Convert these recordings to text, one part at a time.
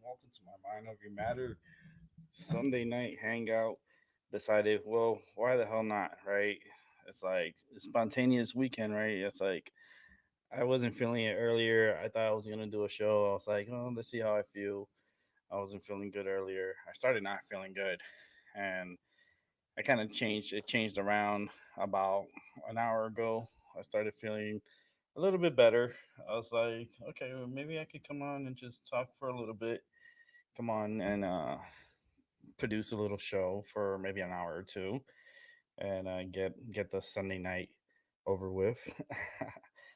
Welcome to my Mind Over Matter Sunday night hangout. Decided, well, why the hell not, right? It's like a spontaneous weekend, right? It's like I wasn't feeling it earlier. I thought I was gonna do a show. I was like, oh, let's see how I feel. I wasn't feeling good earlier. I started not feeling good, and I kind of changed. It changed around about an hour ago. I started feeling a little bit better. I was like, okay, well, maybe I could come on and just talk for a little bit. Come on and produce a little show for maybe an hour or two, and get the Sunday night over with.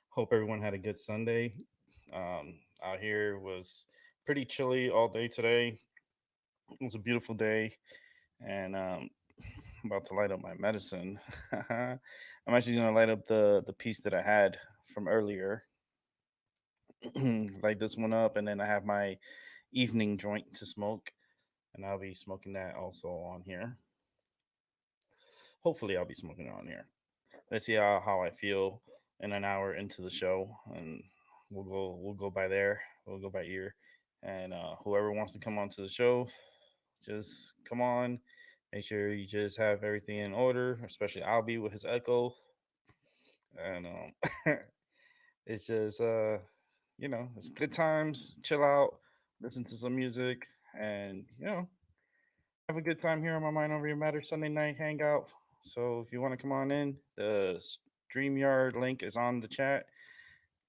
Hope everyone had a good Sunday. Out here was pretty chilly all day today. It was a beautiful day, and I'm about to light up my medicine. I'm actually gonna light up the piece that I had from earlier. Light this one up, and then I have my evening joint to smoke, and I'll be smoking that also on here. Hopefully, I'll be smoking it on here. Let's see how I feel in an hour into the show, and we'll go by there. We'll go by ear, and whoever wants to come onto the show, just come on. Make sure you just have everything in order, especially Albie with his echo, and it's just it's good times. Chill out, listen to some music, and have a good time here on my Mind Over Your Matter Sunday night hangout. So if you want to come on in, the StreamYard link is on the chat.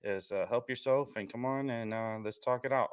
Is help yourself and come on and let's talk it out.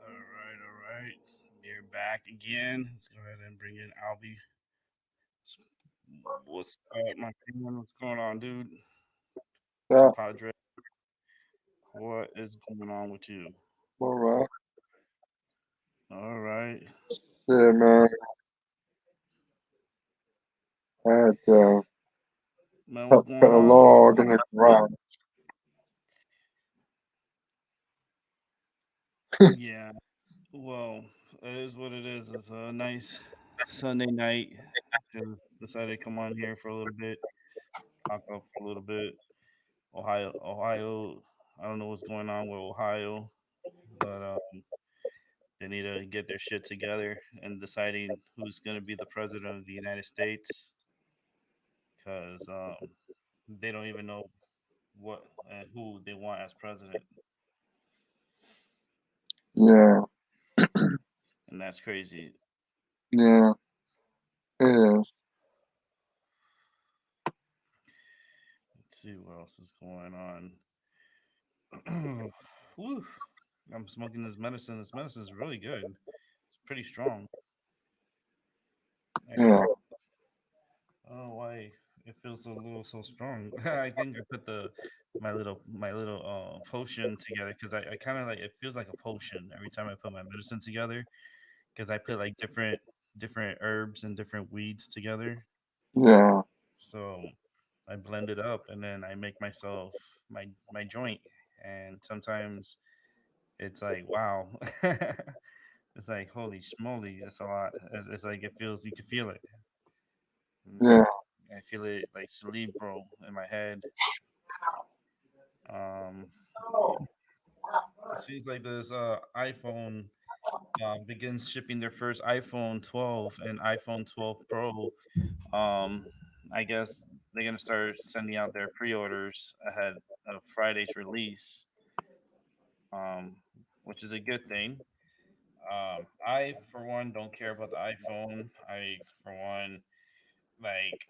All right. We're back again. Let's go ahead and bring in Albie. What's up, my friend? What's going on, dude? Yeah, Compadre, what is going on with you? all right. All right. Yeah, man. I had to Man, what's put going a on? log in the ground. Yeah. Well, it is what it is. It's a nice Sunday night. So decided to come on here for a little bit, talk up for a little bit. Ohio. I don't know what's going on with Ohio, but they need to get their shit together and deciding who's going to be the president of the United States because they don't even know what and who they want as president, Yeah, and that's crazy. yeah, it is. Let's see what else is going on. Whew. I'm smoking this medicine. This medicine is really good. It's pretty strong. Yeah, I don't know why it feels a little so strong. I think I put the my little potion together because I kind of like it feels like a potion every time I put my medicine together because I put like different herbs and different weeds together. yeah, So I blend it up and then I make myself my joint. And sometimes it's like wow, it's like holy schmoly, that's a lot. It's like it feels you can feel it. yeah, Mm, I feel it like cerebral in my head. Um, it seems like this iPhone begins shipping their first iPhone 12 and iPhone 12 Pro. Um, I guess they're gonna start sending out their pre-orders ahead of Friday's release, um, which is a good thing. I, for one, don't care about the iPhone. I, for one, like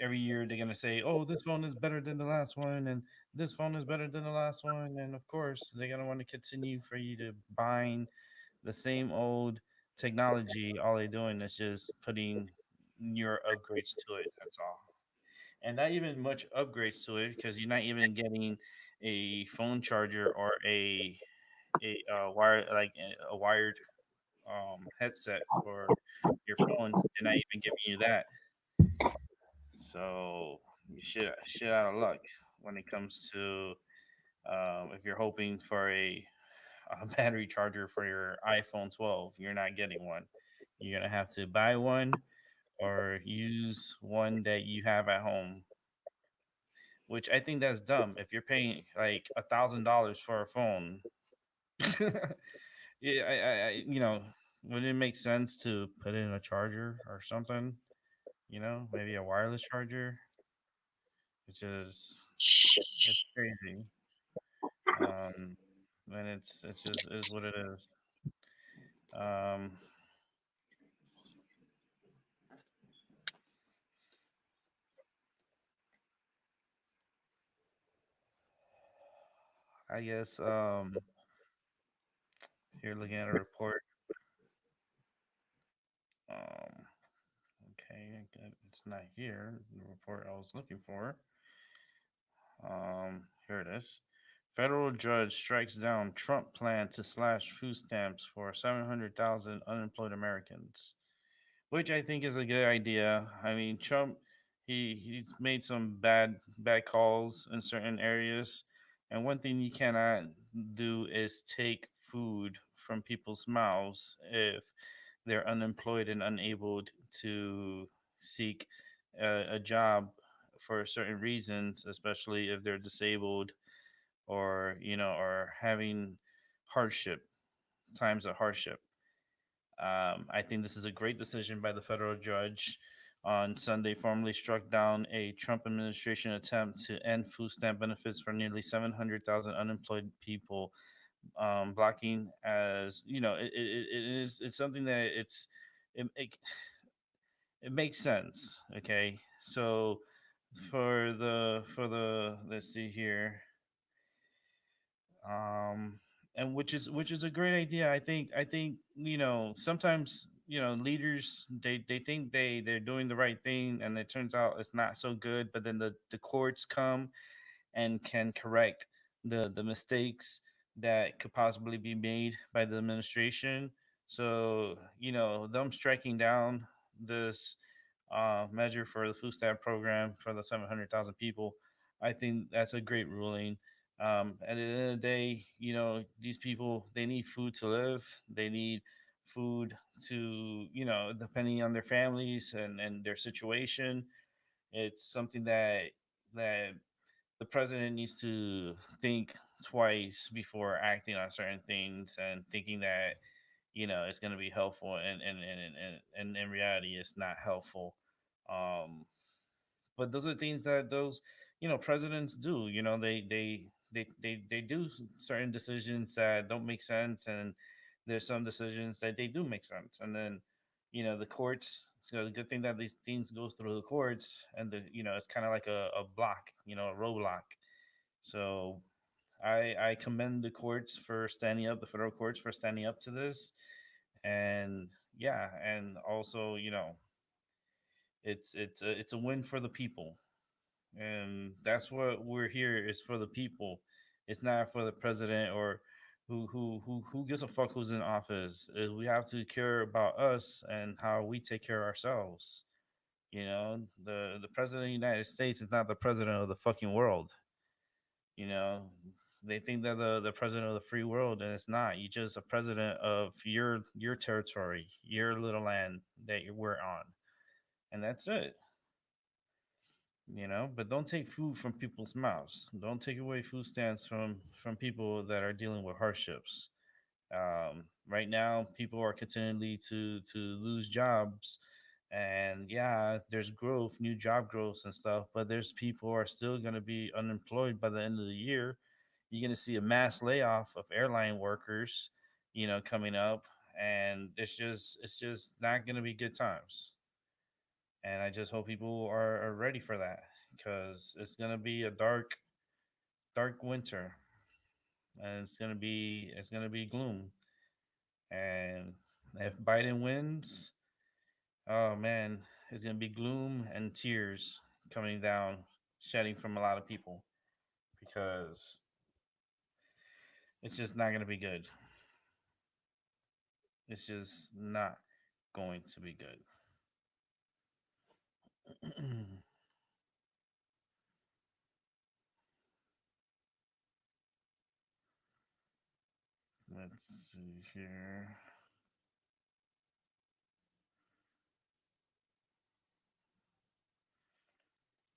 every year they're gonna say, "Oh, this phone is better than the last one," and this phone is better than the last one, and of course they're gonna want to continue for you to buying the same old technology. All they're doing is just putting newer upgrades to it. That's all, and not even much upgrades to it because you're not even getting a phone charger or a wire like a wired headset for your phone. They're not even giving you that. So you shit out of luck when it comes to if you're hoping for a battery charger for your iPhone 12, you're not getting one. You're gonna have to buy one or use one that you have at home, which I think that's dumb. If you're paying like $1,000 for a phone, yeah, wouldn't it make sense to put in a charger or something? Maybe a wireless charger, which is it's crazy. Um, and it's just is what it is. Um, I guess here looking at a report. Um, okay, it's not here. The report I was looking for. Here it is. Federal judge strikes down Trump plan to slash food stamps for 700,000 unemployed Americans, which I think is a good idea. I mean, Trump, he's made some bad calls in certain areas, and one thing you cannot do is take food from people's mouths if they're unemployed and unable to seek a job for certain reasons, especially if they're disabled or or having hardship times of hardship. I think this is a great decision by the federal judge on Sunday, formally struck down a Trump administration attempt to end food stamp benefits for nearly 700,000 unemployed people, blocking as it's something that it, it, it makes sense. Okay, so for the let's see here, um and which is a great idea. I think sometimes leaders they think they're doing the right thing, and it turns out it's not so good, but then the courts come and can correct the mistakes that could possibly be made by the administration. So them striking down this measure for the food stamp program for the 700,000 people, I think that's a great ruling. At the end of the day, these people, they need food to live. They need food to, depending on their families and their situation. It's something that the president needs to think twice before acting on certain things and thinking that it's going to be helpful, and in reality it's not helpful. um but those are things that those presidents do. They do certain decisions that don't make sense, and there's some decisions that they do make sense, and then the courts. So the good thing that these things goes through the courts, and it's kind of like a block, a roadblock. So I commend the courts for standing up, the federal courts for standing up to this. And yeah, and also it's a win for the people, and that's what we're here is for the people. It's not for the president or who gives a fuck who's in office. We have to care about us and how we take care of ourselves. The president of the United States is not the president of the fucking world. you know they think that the president of the free world, and it's not. You're just a president of your territory, your little land that we're on, and that's it. But don't take food from people's mouths. Don't take away food stamps from people that are dealing with hardships. Right now, people are continually to lose jobs, and yeah, there's growth, new job growth and stuff, but there's people who are still going to be unemployed by the end of the year. You're going to see a mass layoff of airline workers, coming up, and it's just not going to be good times. And I just hope people are ready for that, because it's going to be a dark winter, and it's going to be gloom. And if Biden wins, oh man, it's gonna be gloom and tears coming down, shedding from a lot of people, because it's just not gonna be good. It's just not going to be good. Let's see here.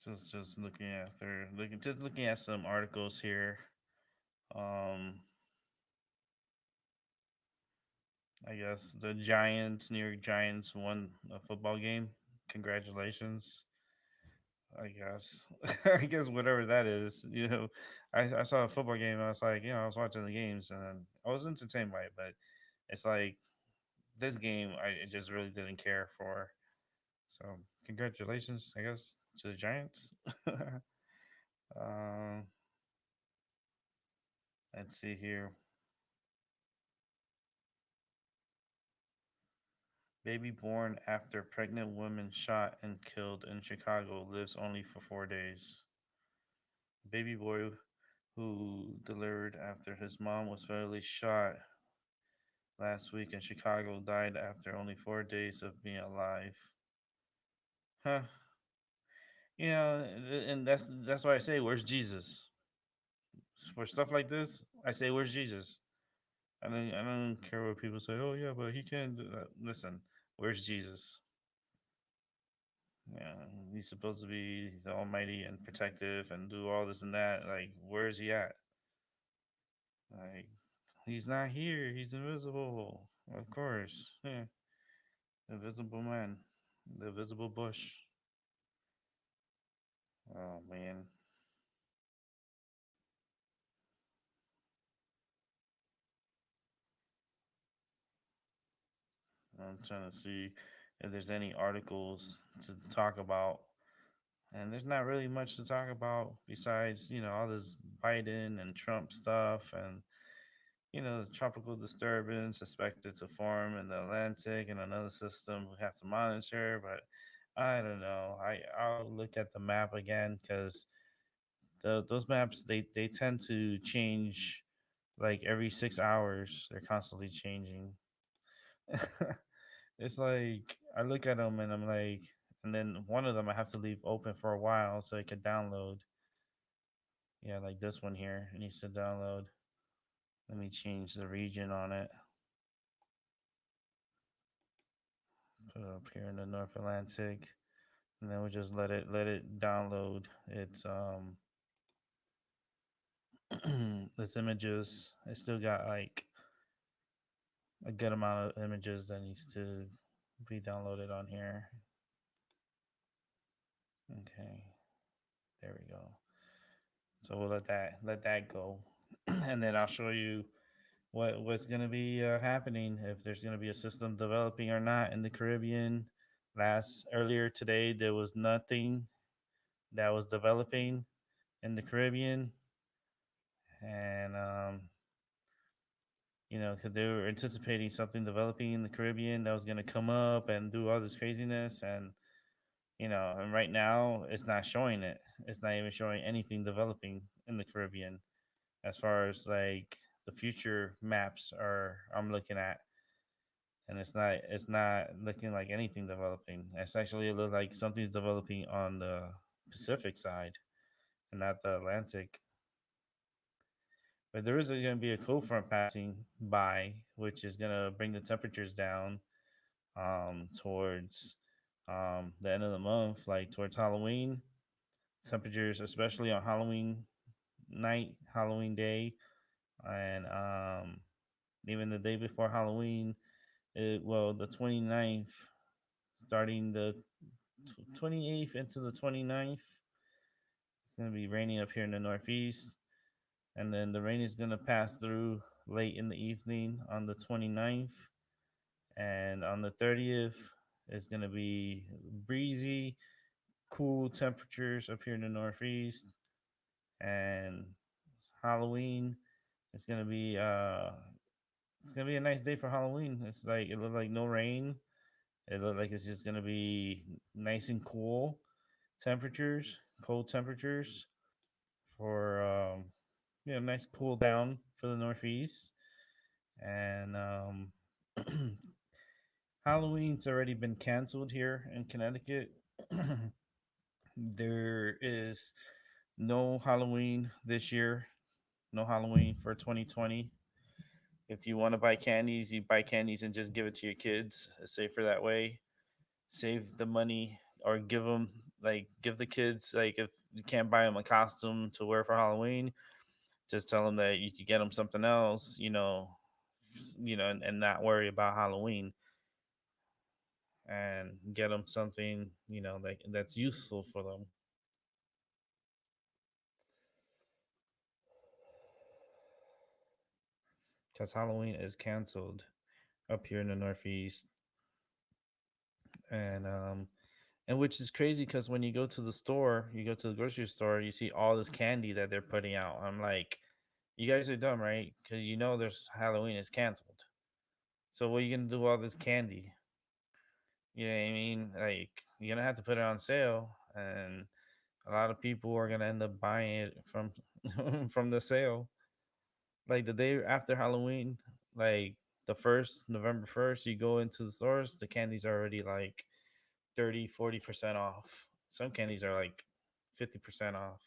Just looking after looking at some articles here. Um, I guess the Giants, New York Giants, won a football game. Congratulations. I guess. I guess whatever that is. I saw a football game. I was like, I was watching the games and I was entertained by it. But it's like this game, I just really didn't care for. So congratulations, I guess, to the Giants. um, let's see here. Baby born after pregnant woman shot and killed in Chicago lives only for 4 days. Baby boy who delivered after his mom was fatally shot last week in Chicago died after only 4 days of being alive. Huh. And that's why I say, where's Jesus? For stuff like this, I say, where's Jesus? I don't care what people say. Oh yeah, but he can't do that. Listen, where's Jesus? Yeah, he's supposed to be the Almighty and protective and do all this and that. Like, where is he at? Like, he's not here. He's invisible. Of course. Yeah, invisible man, the visible bush. Oh man, I'm trying to see if there's any articles to talk about. And there's not really much to talk about besides, all this Biden and Trump stuff and, the tropical disturbance expected to form in the Atlantic and another system we have to monitor. But I don't know. I'll look at the map again because those maps, they tend to change like every 6 hours. They're constantly changing. It's like I look at them and I'm like, and then one of them I have to leave open for a while so it can download. Yeah, like this one here, it needs to download. Let me change the region on it. Put it up here in the North Atlantic, and then we just let it download its its images. It still got like a good amount of images that needs to be downloaded on here. Okay, there we go. So we'll let that go, and then I'll show you what's going to be happening, if there's going to be a system developing or not in the Caribbean. Last Earlier today, there was nothing that was developing in the Caribbean, and because they were anticipating something developing in the Caribbean that was going to come up and do all this craziness, and right now it's not showing it. It's not even showing anything developing in the Caribbean as far as like the future maps are I'm looking at, and it's not looking like anything developing. It's actually look like something's developing on the Pacific side and not the Atlantic. But there is going to be a cold front passing by, which is going to bring the temperatures down towards the end of the month, like towards Halloween. Temperatures, especially on Halloween night, Halloween day, and even the day before Halloween, the 29th, starting the 28th into the 29th. It's going to be raining up here in the Northeast. And then the rain is going to pass through late in the evening on the 29th. And on the 30th, it's going to be breezy, cool temperatures up here in the Northeast. And Halloween, it's going to be a nice day for Halloween. It looked like no rain. It looked like it's just going to be nice and cool temperatures, cold temperatures for nice cool down for the Northeast. And Halloween's already been canceled here in Connecticut. There is no Halloween this year. No Halloween for 2020. If you want to buy candies, you buy candies and just give it to your kids. It's safer that way. Save the money or give them give the kids like if you can't buy them a costume to wear for Halloween, just tell them that you could get them something else, and not worry about Halloween and get them something, that's useful for them. Because Halloween is canceled up here in the Northeast, and which is crazy because when you go to the store, you go to the grocery store, you see all this candy that they're putting out. I'm like, you guys are dumb, right? Because there's Halloween is canceled. So what are you gonna do with all this candy? You know what I mean? Like you're gonna have to put it on sale, and a lot of people are gonna end up buying it from from the sale. Like the day after Halloween, like the first November 1st, you go into the stores, the candy's already like 30-40% off. Some candies are like 50% off.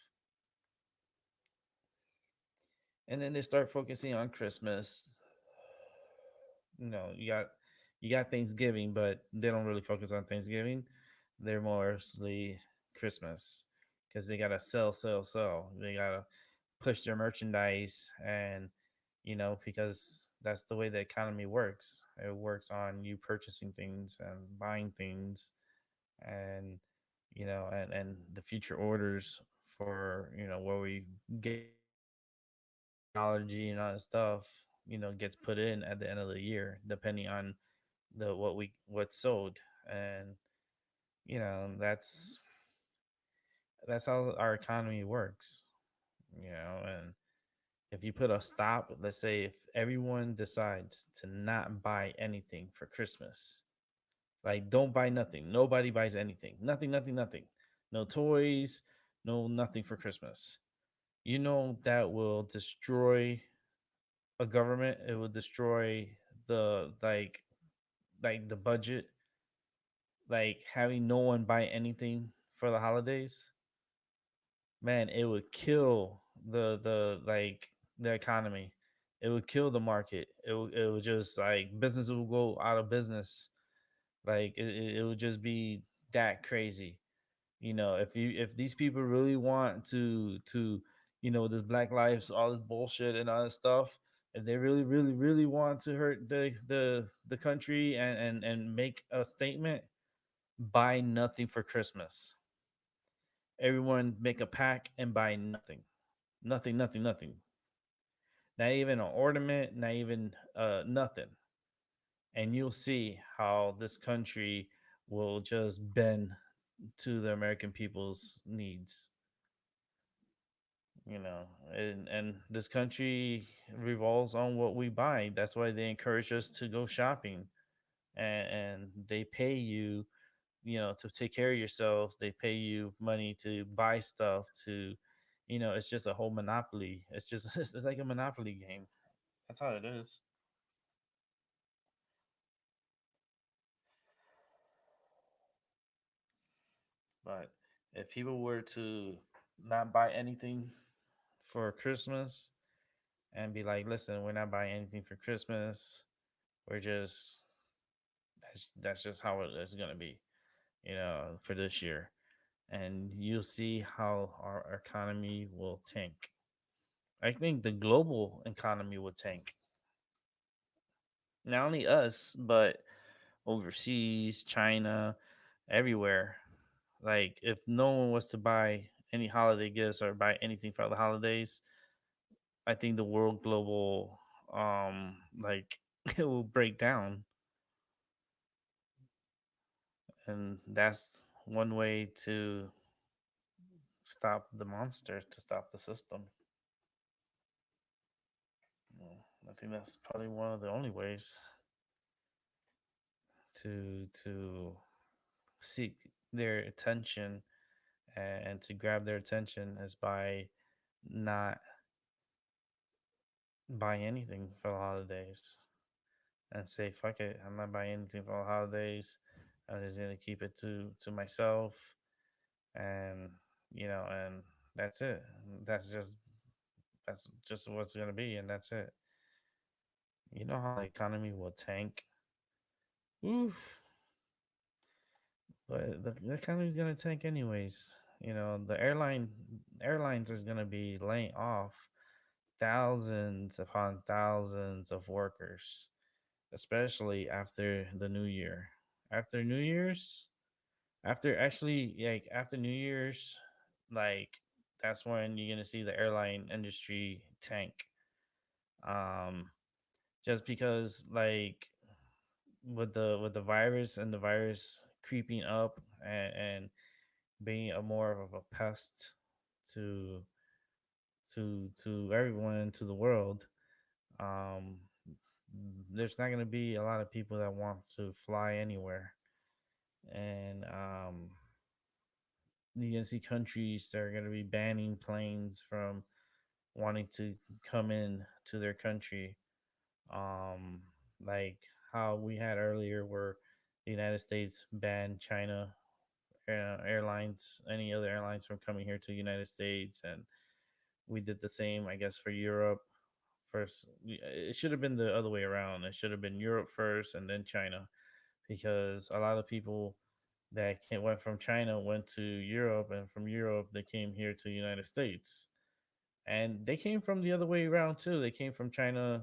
And then they start focusing on Christmas. You got Thanksgiving, but they don't really focus on Thanksgiving. They're mostly Christmas because they gotta sell, sell, sell. They gotta push their merchandise, and because that's the way the economy works. It works on you purchasing things and buying things, and and the future orders for where we get technology and all that stuff gets put in at the end of the year depending on what's sold. And that's how our economy works. And if you put a stop, let's say if everyone decides to not buy anything for Christmas, like don't buy nothing, nobody buys anything, nothing, nothing, nothing, no toys, no nothing for Christmas, that will destroy a government. It will destroy the the budget. Like having no one buy anything for the holidays, man, it would kill the economy. It would kill the market. It would just like business will go out of business. Like it would just be that crazy. If these people really want to this Black Lives, all this bullshit and all this stuff, if they really really really want to hurt the country and make a statement, buy nothing for Christmas. Everyone make a pack and buy nothing, nothing, nothing, nothing. Not even an ornament, not even nothing. And you'll see how this country will just bend to the American people's needs. And this country revolves on what we buy. That's why they encourage us to go shopping, and they pay you, to take care of yourselves. They pay you money to buy stuff. It's just a whole monopoly. It's just it's like a monopoly game. That's how it is. But if people were to not buy anything for Christmas and be like, listen, we're not buying anything for Christmas. We're just that's just how it is gonna be, for this year. And you'll see how our economy will tank. I think the global economy will tank. Not only us, but overseas, China, everywhere. Like if no one was to buy any holiday gifts or buy anything for the holidays, I think the world global like it will break down. And that's one way to stop the monster, to stop the system. I think that's probably one of the only ways to seek their attention and to grab their attention is by not buying anything for the holidays and say fuck it, I'm not buying anything for the holidays. I'm just gonna keep it to myself, and and that's it. That's just what's gonna be, and that's it. You know how the economy will tank. Oof. But the economy's gonna tank anyways. The airlines is gonna be laying off thousands upon thousands of workers, especially after the new year. After New Year's, after New Year's, like that's when you're gonna see the airline industry tank. Um, just because with the virus and the virus creeping up and being a more of a pest to to everyone to the world. um there's not going to be a lot of people that want to fly anywhere, and you're going to see countries that are going to be banning planes from wanting to come in to their country, um like how we had earlier where the United States banned China airlines, any other airlines from coming here to the United States, and we did the same, I guess, for Europe. First, it should have been the other way around. It should have been Europe first and then China, because a lot of people went from China went to Europe, and from Europe they came here to the United States, and they came from the other way around too. They came from China,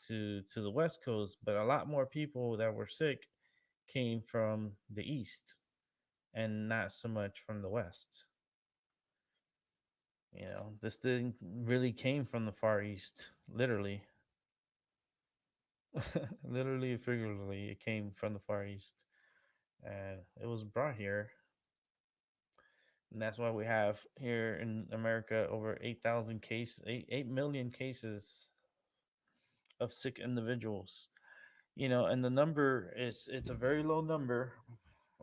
to the West Coast, but a lot more people that were sick came from the East and not so much from the West. This thing really came from the Far East, literally. Literally, figuratively, it came from the Far East, and it was brought here. And that's why we have here in America over 8,000 cases, 8 million cases of sick individuals. And the number it's a very low number.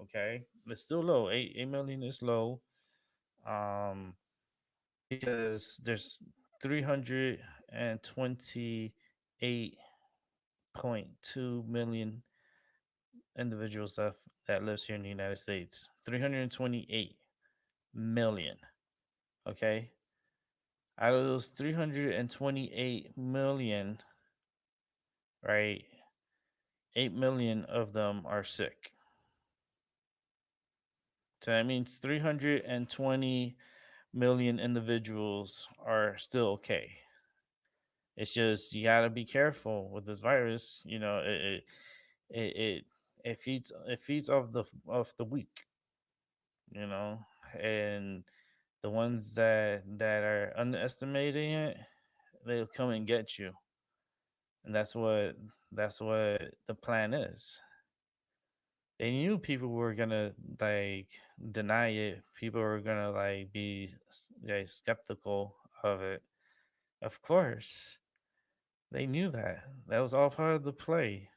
Okay, it's still low. 8 million is low. Um, because there's 328.2 million individuals that lives here in the United States. 328 million. Okay. Out of those 328 million, right, 8 million of them are sick. So that means 320 million individuals are still okay. It's just you gotta be careful with this virus. It it, it feeds off the weak, you know, and the ones that are underestimating it, they'll come and get you, and that's what the plan is. They knew people were gonna like deny it. People were gonna be like skeptical of it. Of course, they knew that. That was all part of the play,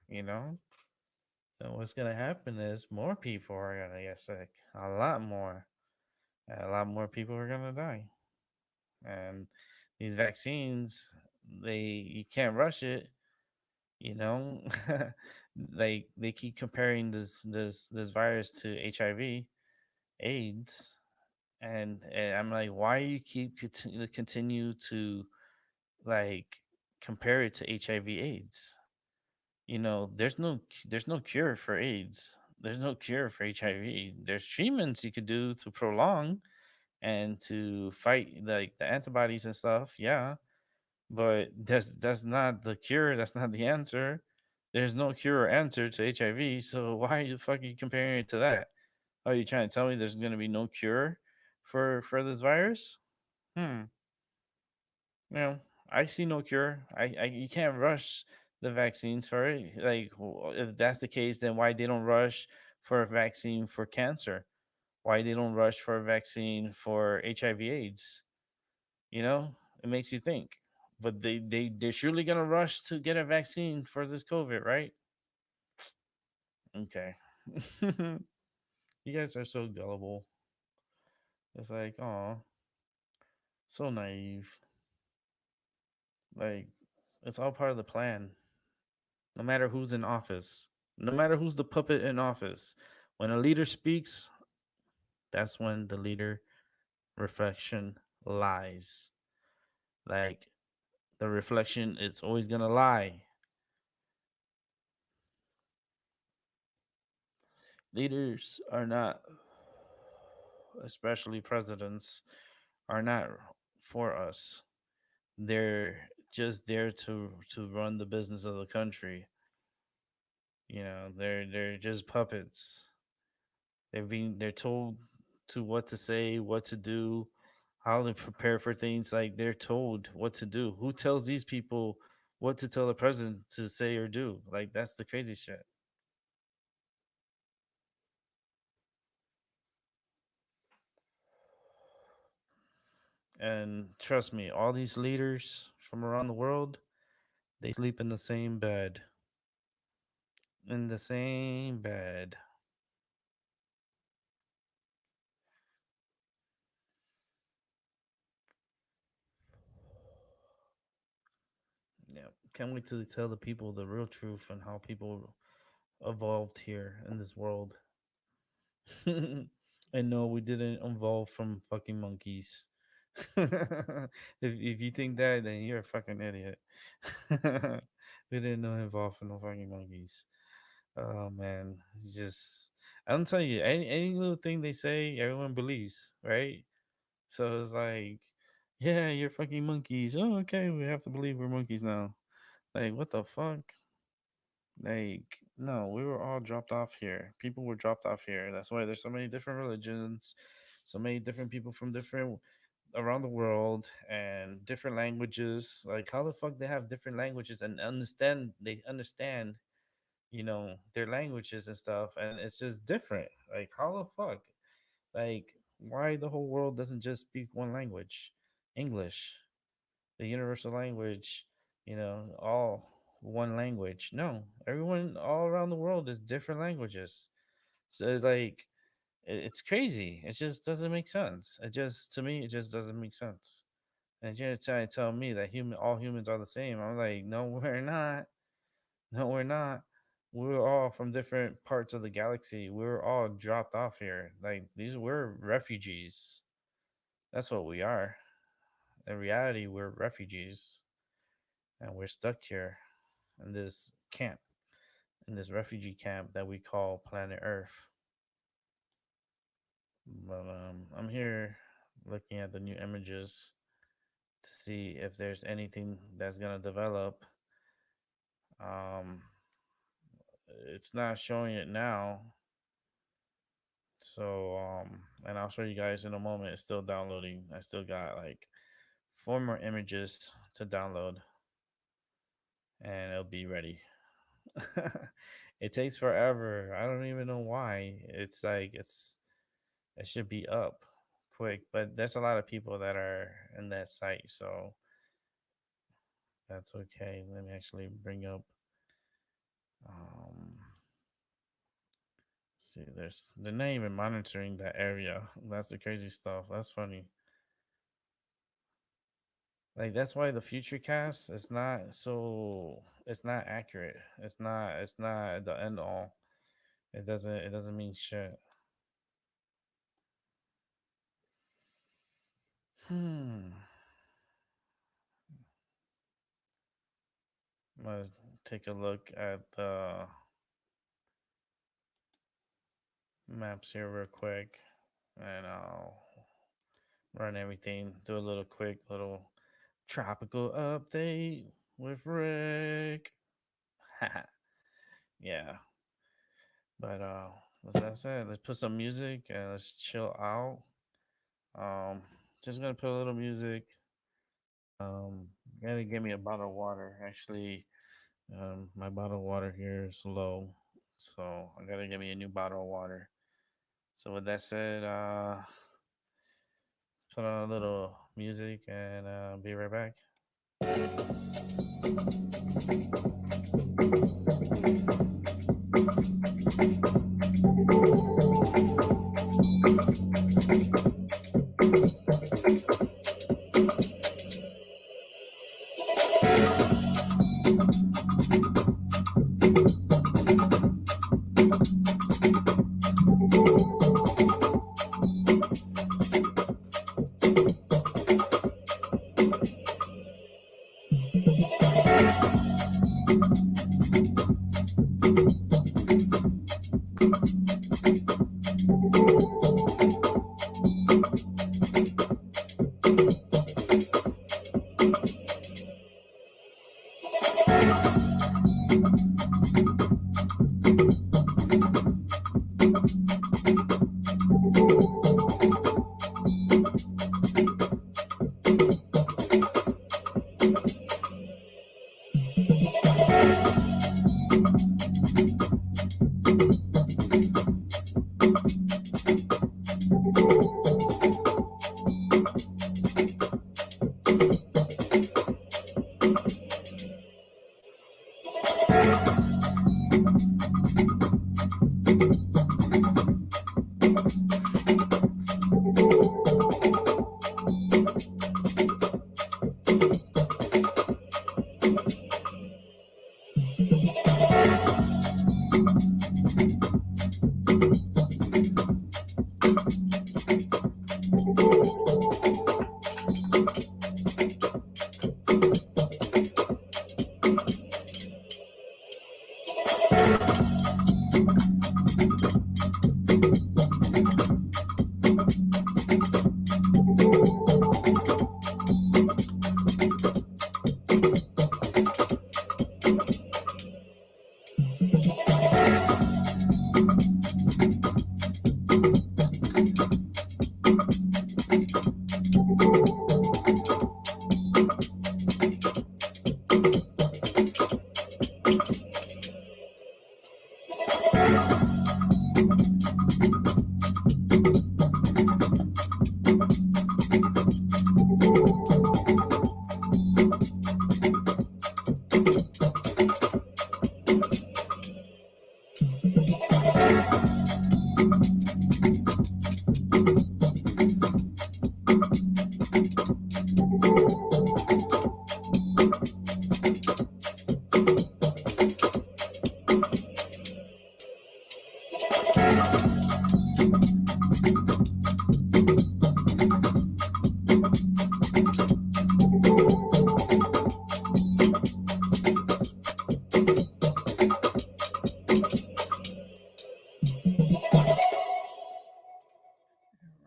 you know. And what's gonna happen is more people are gonna get sick, a lot more, and a lot more people are gonna die. And these vaccines, you can't rush it, you know. Like they keep comparing this virus to HIV, AIDS, and I'm like, why you keep continue to like compare it to HIV, AIDS? There's no cure for AIDS. There's no cure for HIV. There's treatments you could do to prolong and to fight like the antibodies and stuff. Yeah, but that's not the cure. That's not the answer. There's no cure or answer to HIV. So why the fuck are you comparing it to that? Are you trying to tell me there's gonna be no cure for this virus? Hmm. You know, I see no cure. You can't rush the vaccines for it. Like, if that's the case, then why they don't rush for a vaccine for cancer? Why they don't rush for a vaccine for HIV/AIDS? It makes you think. But they're surely gonna rush to get a vaccine for this COVID, right? Okay. You guys are so gullible. It's like, oh, so naive. Like, it's all part of the plan. No matter who's in office, no matter who's the puppet in office, when a leader speaks, that's when the leader reflection lies. Like, The reflection, it's always gonna lie. Leaders are not, especially presidents, are not for us. They're just there to run the business of the country. They're just puppets. They're told to what to say, what to do, how to prepare for things. Like they're told what to do. Who tells these people what to tell the president to say or do? Like that's the crazy shit. And trust me, all these leaders from around the world, they sleep in the same bed. In the same bed. Yeah. Can't wait to tell the people the real truth and how people evolved here in this world. And no, we didn't evolve from fucking monkeys. If you think that, then you're a fucking idiot. We didn't know evolve from no fucking monkeys. Oh man, it's just I'm telling you, any little thing they say, everyone believes, right? So it's like, yeah, you're fucking monkeys. Oh, okay, we have to believe we're monkeys now. Like, what the fuck? Like, no, we were all dropped off here. People were dropped off here. That's why there's so many different religions, so many different people from different around the world and different languages. Like, how the fuck they have different languages and understand, their languages and stuff, and it's just different. Like, how the fuck? Like, why the whole world doesn't just speak one language, English, the universal language, all one language. No, everyone all around the world is different languages. So like it's crazy. It just doesn't make sense. It just to me it just doesn't make sense. And you're trying to tell me that all humans are the same. I'm like, no, we're not. No, we're not. We're all from different parts of the galaxy. We're all dropped off here. Like these we're refugees. That's what we are. In reality, we're refugees and we're stuck here in this camp, in this refugee camp that we call planet Earth. But I'm here looking at the new images to see if there's anything that's gonna develop. Um, it's not showing it now, so and I'll show you guys in a moment. It's still downloading. I still got like four more images to download, and it'll be ready. It takes forever. I don't even know why. It's like it should be up quick, but there's a lot of people that are in that site, so that's okay. Let me actually bring up. Um, see, they're not even monitoring that area. That's the crazy stuff. That's funny. Like that's why the future cast is not so. It's not accurate. It's not. It's not the end all. It doesn't. It doesn't mean shit. Hmm. I'm gonna take a look at the maps here real quick, and I'll run everything. Do a little quick little tropical update with Rick. Yeah, but with that said, let's put some music and let's chill out. Um, just gonna put a little music. Gotta get me a bottle of water. Actually, my bottle of water here is low, so I gotta get me a new bottle of water. So with that said, let's put on a little music and be right back.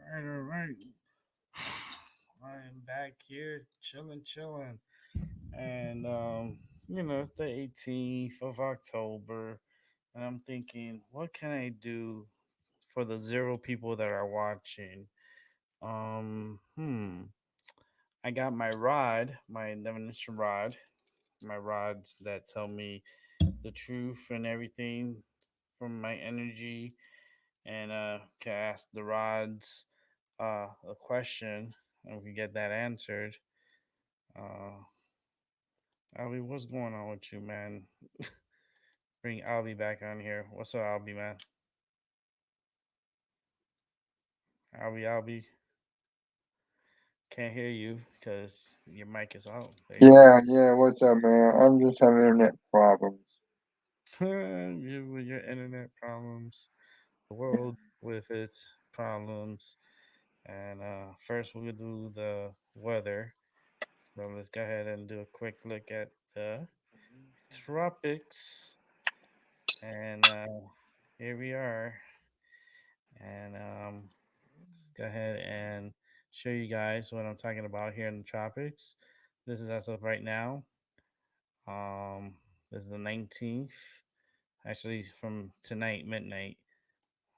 All right, all right. I am back here chilling, chilling. And it's the 18th of October. And I'm thinking, what can I do for the zero people that are watching? Um, hmm. I got my rod, my divination rod, my rods that tell me the truth and everything from my energy, and can ask the rods a question, and we get that answered. Uh, Albie, what's going on with you, man? Bring Albie back on here. What's up, Albie, man? Albie, can't hear you because your mic is out. There you go. Yeah, yeah, what's up, man? I'm just having internet problems. You with your internet problems, the world with its problems. And first, we'll do the weather. So let's go ahead and do a quick look at the tropics. And here we are. And let's go ahead and show you guys what I'm talking about here in the tropics. This is as of right now. Um, this is the 19th, actually from tonight, midnight.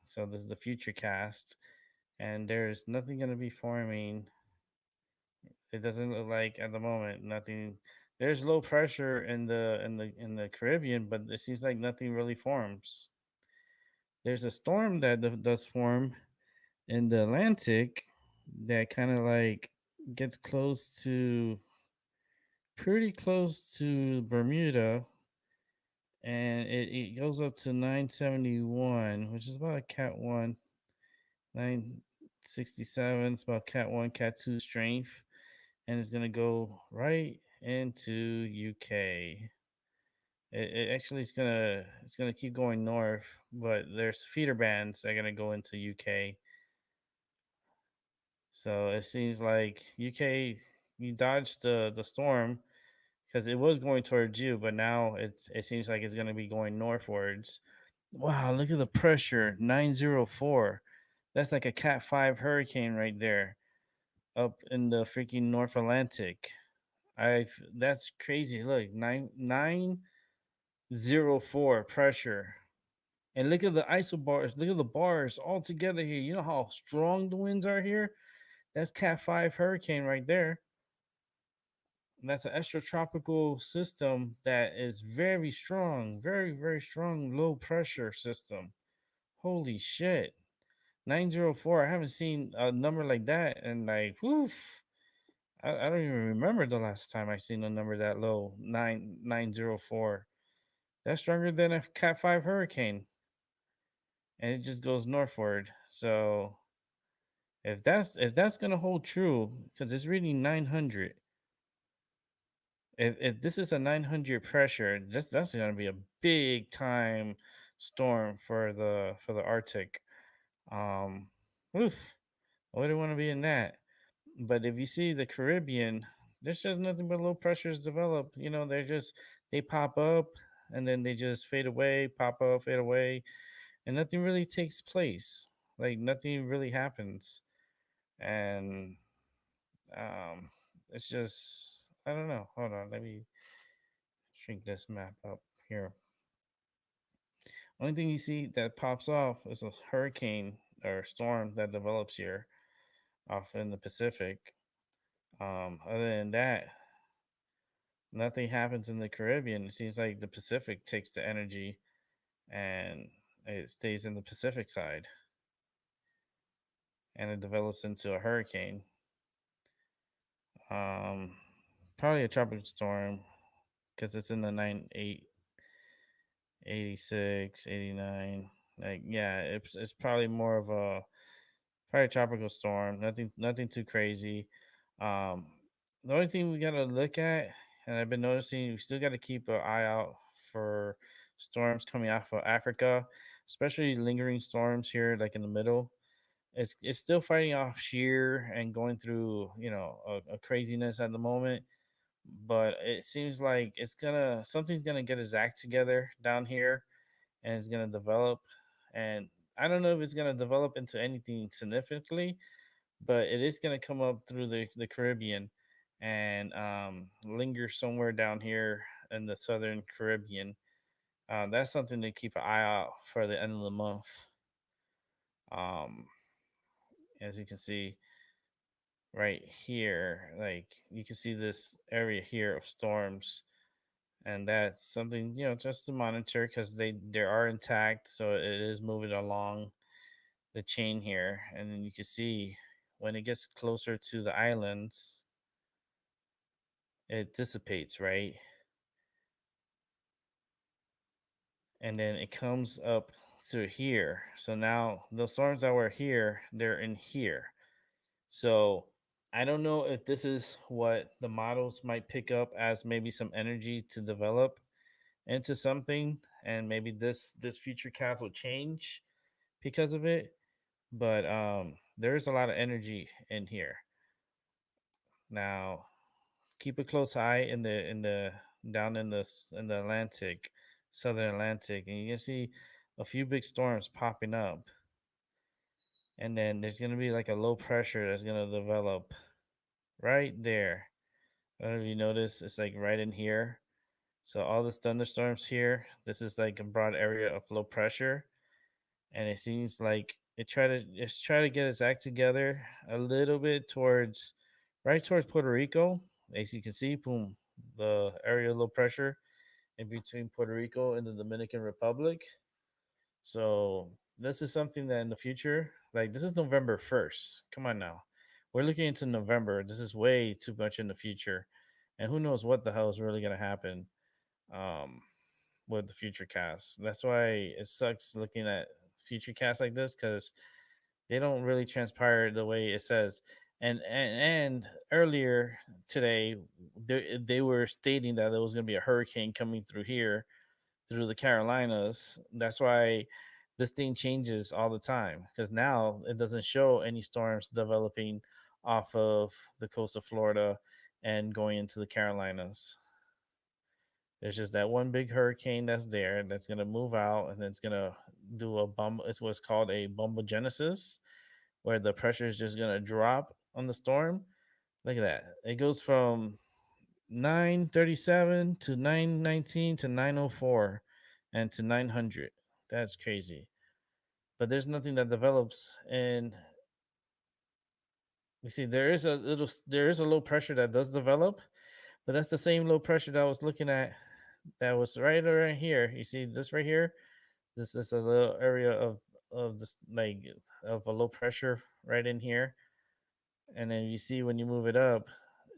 So this is the future cast. And there's nothing going to be forming. It doesn't look like at the moment nothing. There's low pressure in the Caribbean, but it seems like nothing really forms. There's a storm that does form in the Atlantic that kind of like gets close to pretty close to Bermuda, and it goes up to 971, which is about a Cat 1, 967. It's about Cat 1, Cat 2 strength, and it's going to go right into UK. It actually is it's gonna keep going north, but there's feeder bands that are gonna go into UK. So it seems like UK, you dodged the storm because it was going towards you, but now it seems like it's gonna be going northwards. Wow, look at the pressure, 904. That's like a Cat 5 hurricane right there, up in the freaking North Atlantic. I That's crazy. Look, 904 pressure. And look at the isobars. Look at the bars all together here. You know how strong the winds are here? That's Cat 5 hurricane right there. And that's an extratropical system that is very strong, very, very strong low pressure system. Holy shit. 904. I haven't seen a number like that. And like, woof. I don't even remember the last time I seen a number that low. 904. That's stronger than a Cat 5 hurricane. And it just goes northward. So if that's gonna hold true, because it's reading 900. If this is a 900 pressure, that's gonna be a big time storm for the Arctic. Um, oof, I wouldn't want to be in that. But if you see the Caribbean, there's just nothing but low pressures develop. They pop up and then they just fade away, pop up, fade away, and nothing really takes place. Like nothing really happens. And Um, it's just I don't know. Hold on, let me shrink this map up here. Only thing you see that pops off is a hurricane or storm that develops here off in the Pacific. Other than that, nothing happens in the Caribbean. It seems like the Pacific takes the energy and it stays in the Pacific side and it develops into a hurricane. Um, Probably a tropical storm because it's in the 86, 89. Like, yeah, it's probably more of a probably a tropical storm. Nothing too crazy. Um, the only thing we gotta look at, and I've been noticing, we still got to keep an eye out for storms coming off of Africa, especially lingering storms here, like in the middle. It's still fighting off shear and going through a craziness at the moment, but it seems like it's gonna something's gonna get its act together down here and it's gonna develop. And I don't know if it's gonna develop into anything significantly, but it is gonna come up through the Caribbean and linger somewhere down here in the southern Caribbean. That's something to keep an eye out for the end of the month. Um, as you can see right here, like you can see this area here of storms, and that's something just to monitor because they are intact, so it is moving along the chain here. And then you can see when it gets closer to the islands, it dissipates, right? And then it comes up to here. So now the storms that were here, they're in here. So I don't know if this is what the models might pick up as maybe some energy to develop into something, and maybe this future cast will change because of it. But there's a lot of energy in here. Now keep a close eye in the down in the Atlantic, southern Atlantic, and you can see a few big storms popping up. And then there's gonna be like a low pressure that's gonna develop right there. I don't know if you notice, it's like right in here. So all this thunderstorms here, this is like a broad area of low pressure, and it seems like it's try to get its act together a little bit towards right towards Puerto Rico. As you can see, boom, the area of low pressure in between Puerto Rico and the Dominican Republic. So this is something that in the future, like this is November 1st. Come on now. We're looking into November. This is way too much in the future. And who knows what the hell is really gonna happen um with the future cast. That's why it sucks looking at future casts like this because they don't really transpire the way it says. And earlier today, they were stating that there was going to be a hurricane coming through here, through the Carolinas. That's why this thing changes all the time because now it doesn't show any storms developing off of the coast of Florida and going into the Carolinas. There's just that one big hurricane that's there that's gonna move out and it's gonna do a bump. It's what's called a bombogenesis, where the pressure is just gonna drop on the storm. Look at that. It goes from 937 to 919 to 904 and to 900. That's crazy. But there's nothing that develops. And you see, there is a low pressure that does develop, but that's the same low pressure that I was looking at that was right around here. You see this right here? This is a little area of this like of a low pressure right in here. And then you see when you move it up,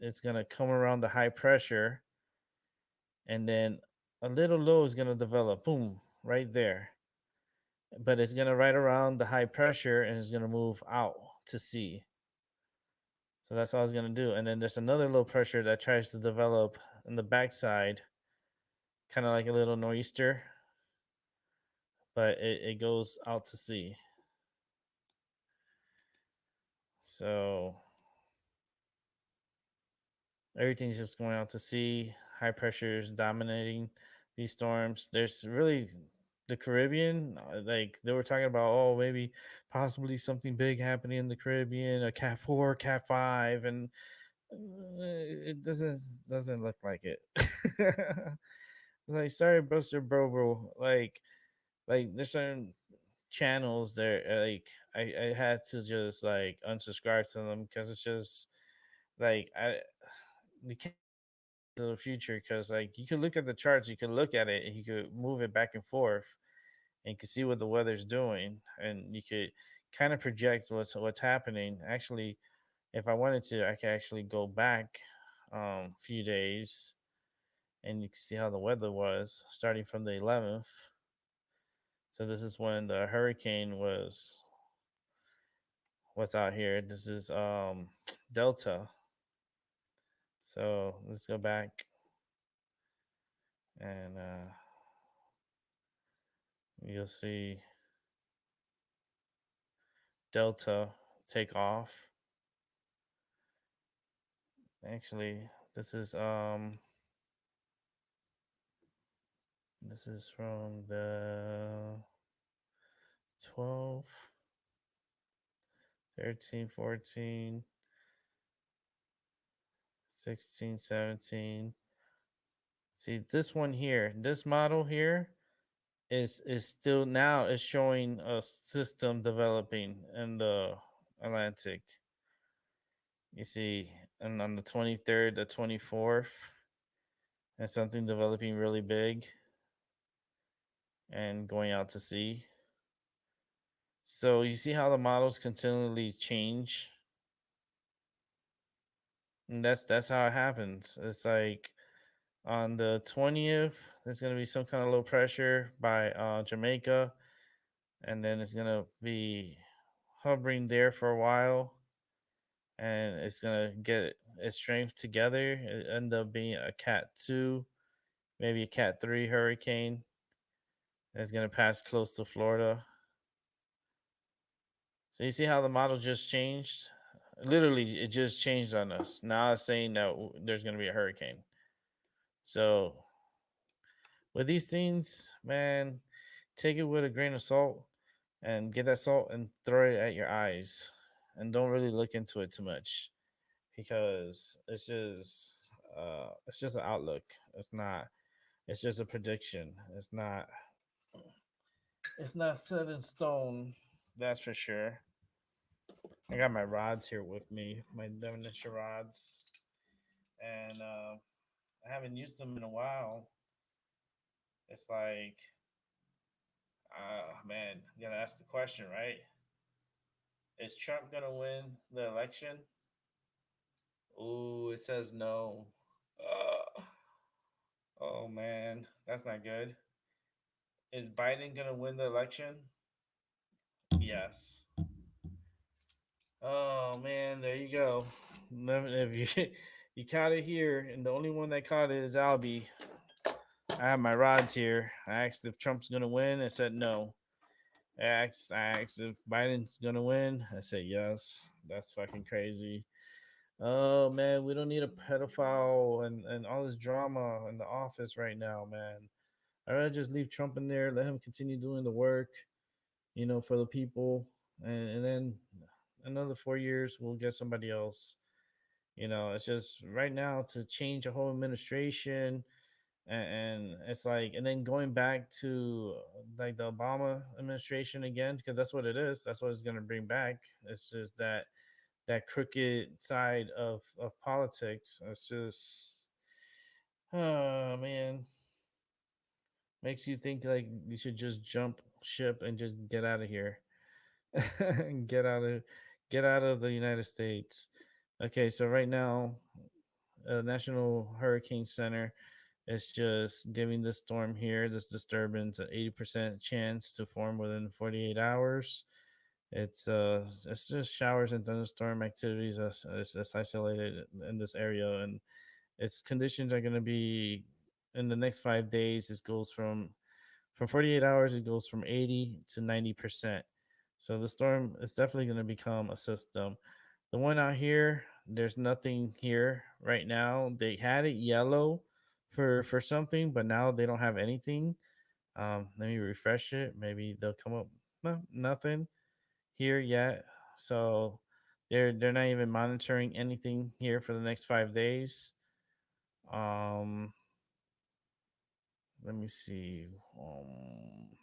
it's gonna come around the high pressure, and then a little low is gonna develop. Boom, right there. But it's gonna ride around the high pressure and it's gonna move out to sea. So that's all it's gonna do. And then there's another low pressure that tries to develop in the backside, kind of like a little nor'easter, but it goes out to sea. So everything's just going out to sea. High pressure is dominating these storms. There's really the Caribbean, like they were talking about, oh, maybe possibly something big happening in the Caribbean, a Cat 4, Cat 5. And It doesn't look like it. Like, sorry, Buster bro. Like there's certain channels there. I had to just like unsubscribe to them because it's just like I you can't to the future because like you could look at the charts, you could look at it, and you could move it back and forth, and you can see what the weather's doing, and you could kind of project what's happening. Actually, if I wanted to, I could actually go back few days, and you can see how the weather was starting from the 11th. So this is when the hurricane was out here. This is Delta. So let's go back and you'll see Delta take off. Actually, this is um this is from the 12, 13, 14, 16, 17. See this one here, this model here is still now is showing a system developing in the Atlantic. You see, and on the 23rd, the 24th, and something developing really big and going out to sea. So you see how the models continually change, and that's how it happens. It's like on the 20th, there's gonna be some kind of low pressure by Jamaica, and then it's gonna be hovering there for a while, and it's gonna get its strength together. It end up being a Cat 2, maybe a Cat 3 hurricane. It's gonna pass close to Florida. So you see how the model just changed? Literally, it just changed on us. Now it's saying that there's gonna be a hurricane. So with these things, man, take it with a grain of salt and get that salt and throw it at your eyes, and don't really look into it too much because it's just an outlook. It's not. It's just a prediction. It's not set in stone. That's for sure. I got my rods here with me, my miniature rods, and I haven't used them in a while. It's like, man, you gotta ask the question, right? Is Trump gonna win the election? Ooh, it says no. Uh, oh man, that's not good. Is Biden gonna win the election? Yes. Oh man, there you go. If you you caught it here, and the only one that caught it is Albie. I have my rods here. I asked if Trump's gonna win. I said no. I asked if Biden's gonna win. I said yes. That's fucking crazy. Oh man, we don't need a pedophile and all this drama in the office right now, man. I'd rather just leave Trump in there, let him continue doing the work, for the people, and then another 4 years we'll get somebody else. It's just right now to change a whole administration, and it's like, and then going back to like the Obama administration again, because that's what it is. That's what it's going to bring back. It's just that crooked side of politics. It's just, oh man, makes you think like you should just jump ship and just get out of here. get out of get out of the United States. Okay, so right now, National Hurricane Center is just giving this storm here, this disturbance, an 80% chance to form within 48 hours. It's just showers and thunderstorm activities as isolated in this area, and its conditions are going to be in the next 5 days. It goes from 48 hours. It goes from 80 to 90%. So the storm is definitely going to become a system. The one out here, there's nothing here right now. They had it yellow for something, but now they don't have anything. Let me refresh it. Maybe they'll come up. No, nothing here yet. So They're not even monitoring anything here for the next 5 days. Um, Let me see.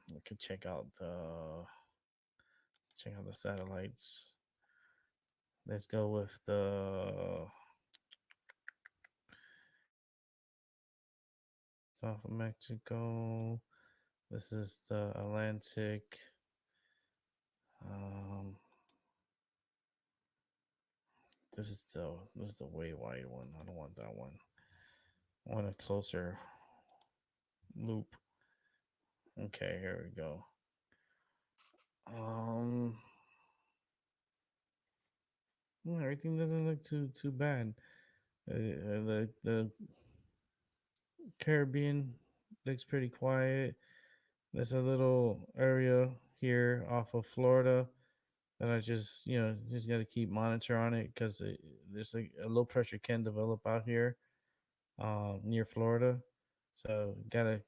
We could check out the satellites. Let's go with the Gulf of Mexico. This is the Atlantic. Um, this is the way wide one. I don't want that one. I want a closer loop. Okay, here we go. Um, Everything doesn't look too bad. The Caribbean looks pretty quiet. There's a little area here off of Florida that I just got to keep monitor on it because there's like a low pressure can develop out here near Florida. So gotta.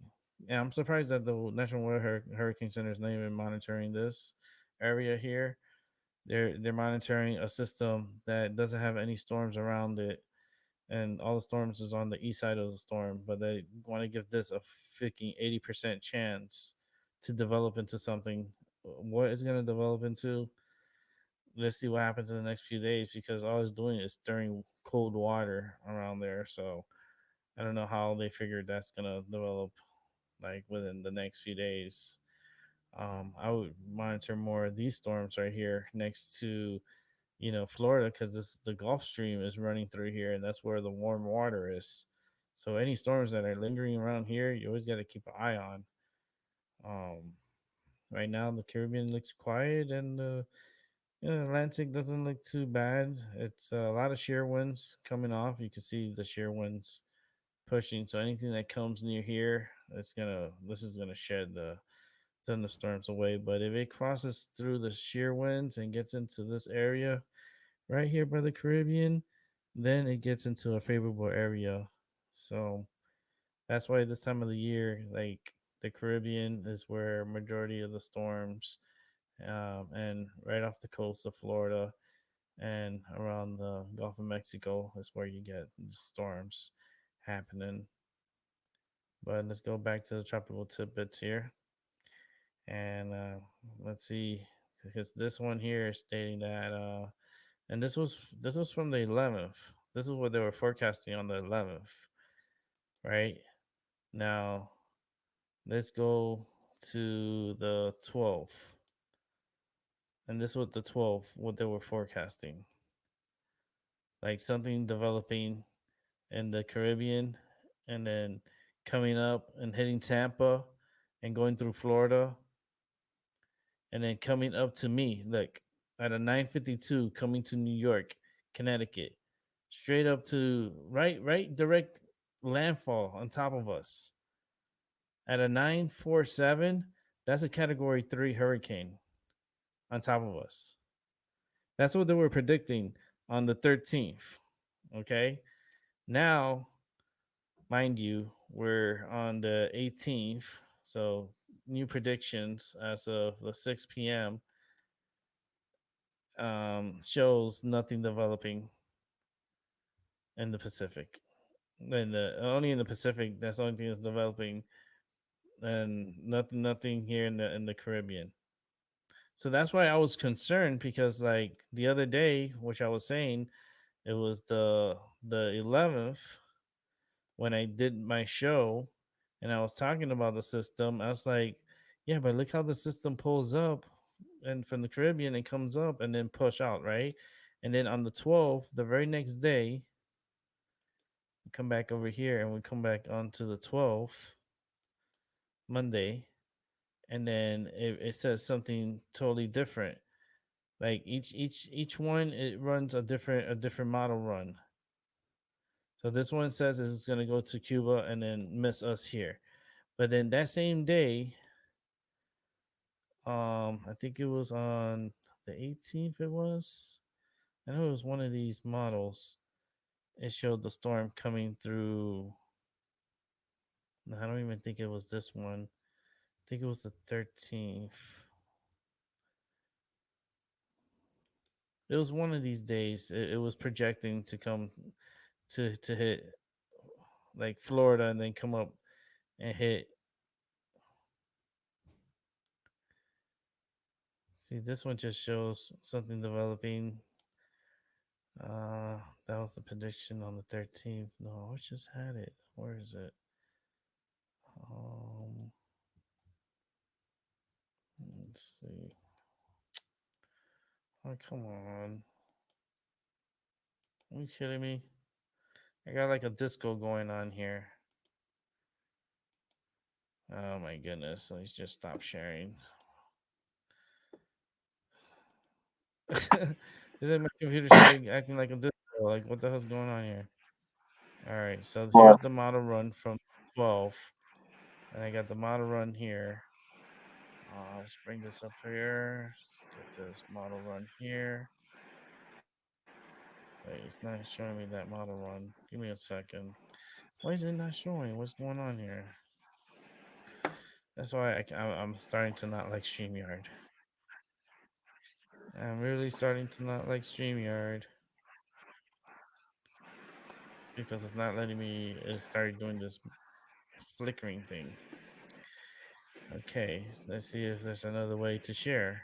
Yeah, I'm surprised that the National Weather Hurricane Center is not even monitoring this area here. They're monitoring a system that doesn't have any storms around it, and all the storms is on the east side of the storm. But they want to give this a freaking 80% chance to develop into something. What is going to develop into? Let's see what happens in the next few days because all it's doing is stirring cold water around there. So I don't know how they figured that's gonna develop like within the next few days. I would monitor more of these storms right here next to Florida because this the Gulf Stream is running through here and that's where the warm water is. So any storms that are lingering around here, you always got to keep an eye on. Um, right now the Caribbean looks quiet and Atlantic doesn't look too bad. It's a lot of shear winds coming off. You can see the shear winds pushing. So anything that comes near here, this is gonna shed the thunderstorms away. But if it crosses through the shear winds and gets into this area right here by the Caribbean, then it gets into a favorable area. So that's why this time of the year, like the Caribbean is where majority of the storms, and right off the coast of Florida and around the Gulf of Mexico is where you get storms happening. But let's go back to the tropical tidbits here. And let's see, because this one here is stating that, and this was from the 11th. This is what they were forecasting on the 11th, right? Now let's go to the 12th, and this was the 12th what they were forecasting, like something developing in the Caribbean, and then coming up and hitting Tampa, and going through Florida, and then coming up to me, like at a 9:52, coming to New York, Connecticut, straight up to right direct landfall on top of us at a 9:47. That's a Category 3 hurricane on top of us. That's what they were predicting on the 13th. Okay, now mind you, we're on the 18th, so new predictions as of the 6 p.m. Shows nothing developing in the Pacific. In the only in the Pacific, that's the only thing that's developing, and nothing here in the Caribbean. So that's why I was concerned because like the other day, which I was saying, it was the 11th when I did my show and I was talking about the system. I was like, yeah, but look how the system pulls up and from the Caribbean it comes up and then push out, right? And then on the 12th, the very next day, we come back over here and we come back onto the 12th, Monday, and then it says something totally different. Like each one it runs a different model run. So this one says it's going to go to Cuba and then miss us here. But then that same day, I think it was on the 18th. It was. I know it was one of these models. It showed the storm coming through. No, I don't even think it was this one. I think it was the 13th. It was one of these days. It was projecting to come to hit like Florida and then come up and hit. See, this one just shows something developing. Uh, that was the prediction on the 13th. No, I just had it. Where is it? Um, let's see. Oh, come on. Are you kidding me? I got like a disco going on here. Oh my goodness. Let's just stop sharing. Is it my computer started acting like a disco? Like, what the hell's going on here? All right. So here's What? the model run from 12. And I got the model run here. Let's bring this up here. Let's get this model run here. Wait, it's not showing me that model run. Give me a second. Why is it not showing? What's going on here? That's why I'm starting to not like StreamYard. I'm really starting to not like StreamYard because it's not letting me. It started doing this flickering thing. Okay, so let's see if there's another way to share.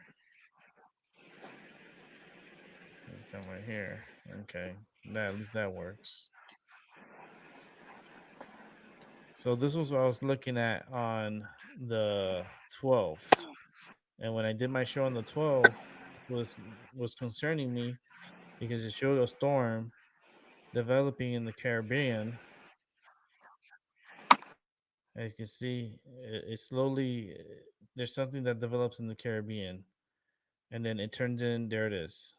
Come right here. Okay, that at least that works. So this was what I was looking at on the 12th, and when I did my show on the 12th, was concerning me because it showed a storm developing in the Caribbean. As you can see, it slowly there's something that develops in the Caribbean, and then it turns in. There it is,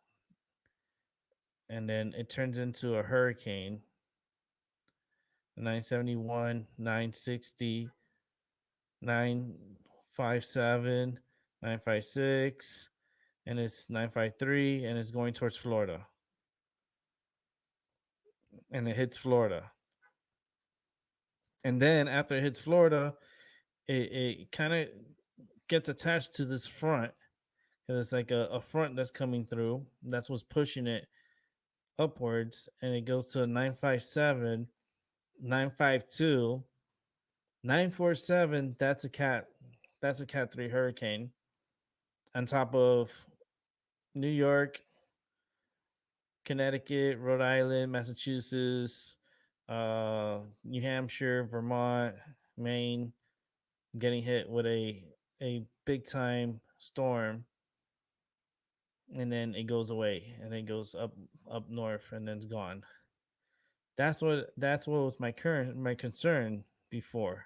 and then it turns into a hurricane. 971, 960, 957, 956, and it's 953, and it's going towards Florida, and it hits Florida. And then after it hits Florida, it kind of gets attached to this front because it's like a front that's coming through. That's what's pushing it upwards, and it goes to a 957, 952, 947. That's a cat. That's a cat 3 hurricane on top of New York, Connecticut, Rhode Island, Massachusetts, New Hampshire, Vermont, Maine, getting hit with a big time storm, and then it goes away, and it goes up north, and then it's gone. That's what was my concern before,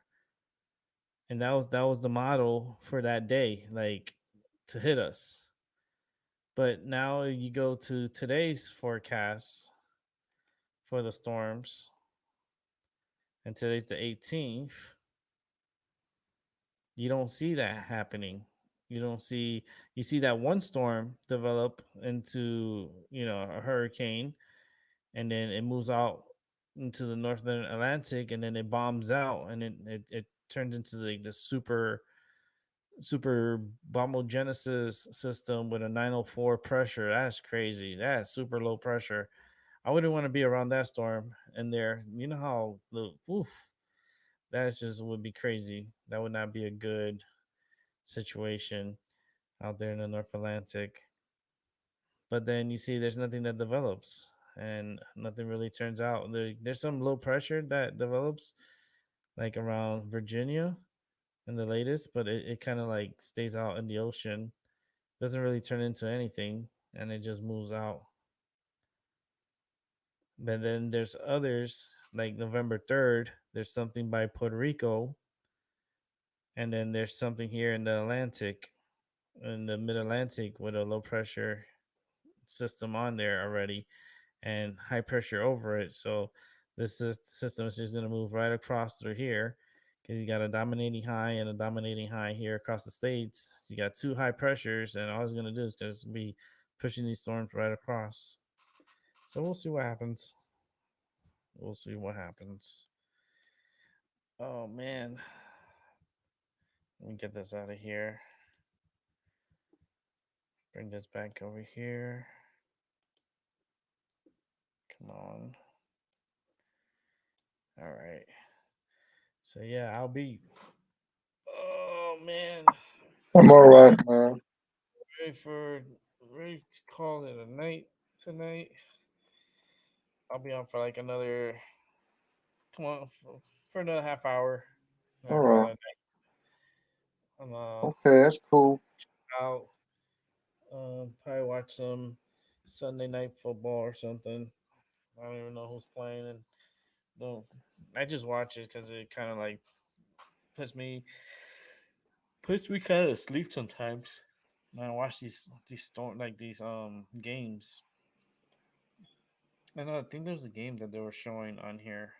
and that was the model for that day, like to hit us. But now you go to today's forecast for the storms, and today's the 18th. You don't see that happening. You don't see you see that one storm develop into a hurricane, and then it moves out into the northern Atlantic, and then it bombs out, and it turns into like the super bombogenesis system with a 904 pressure. That's crazy. That's super low pressure. I wouldn't want to be around that storm in there. You know how the oof, that just would be crazy. That would not be a good situation out there in the North Atlantic. But then you see there's nothing that develops, and nothing really turns out. There's some low pressure that develops like around Virginia in the latest, but it kind of like stays out in the ocean, doesn't really turn into anything, and it just moves out. But then there's others like November 3rd, there's something by Puerto Rico, and then there's something here in the Atlantic, in the mid Atlantic, with a low pressure system on there already and high pressure over it. So system is just going to move right across through here because you got a dominating high and a dominating high here across the states. So you got two high pressures, and all it's going to do is just be pushing these storms right across. So we'll see what happens. We'll see what happens. Oh man, let me get this out of here. Bring this back over here. Come on. All right. So yeah, I'll be. Oh man, I'm alright, man. ready for ready to call it a night tonight. I'll be on for like another. Come on for another half hour. And I call Alright. it a night. I'm Okay, that's cool. out. Probably watch some Sunday night football or something. I don't even know who's playing, and don't. I just watch it because it kind of like puts me puts me kind of asleep sometimes. When I watch these storm like these games. I think there's a game that they were showing on here.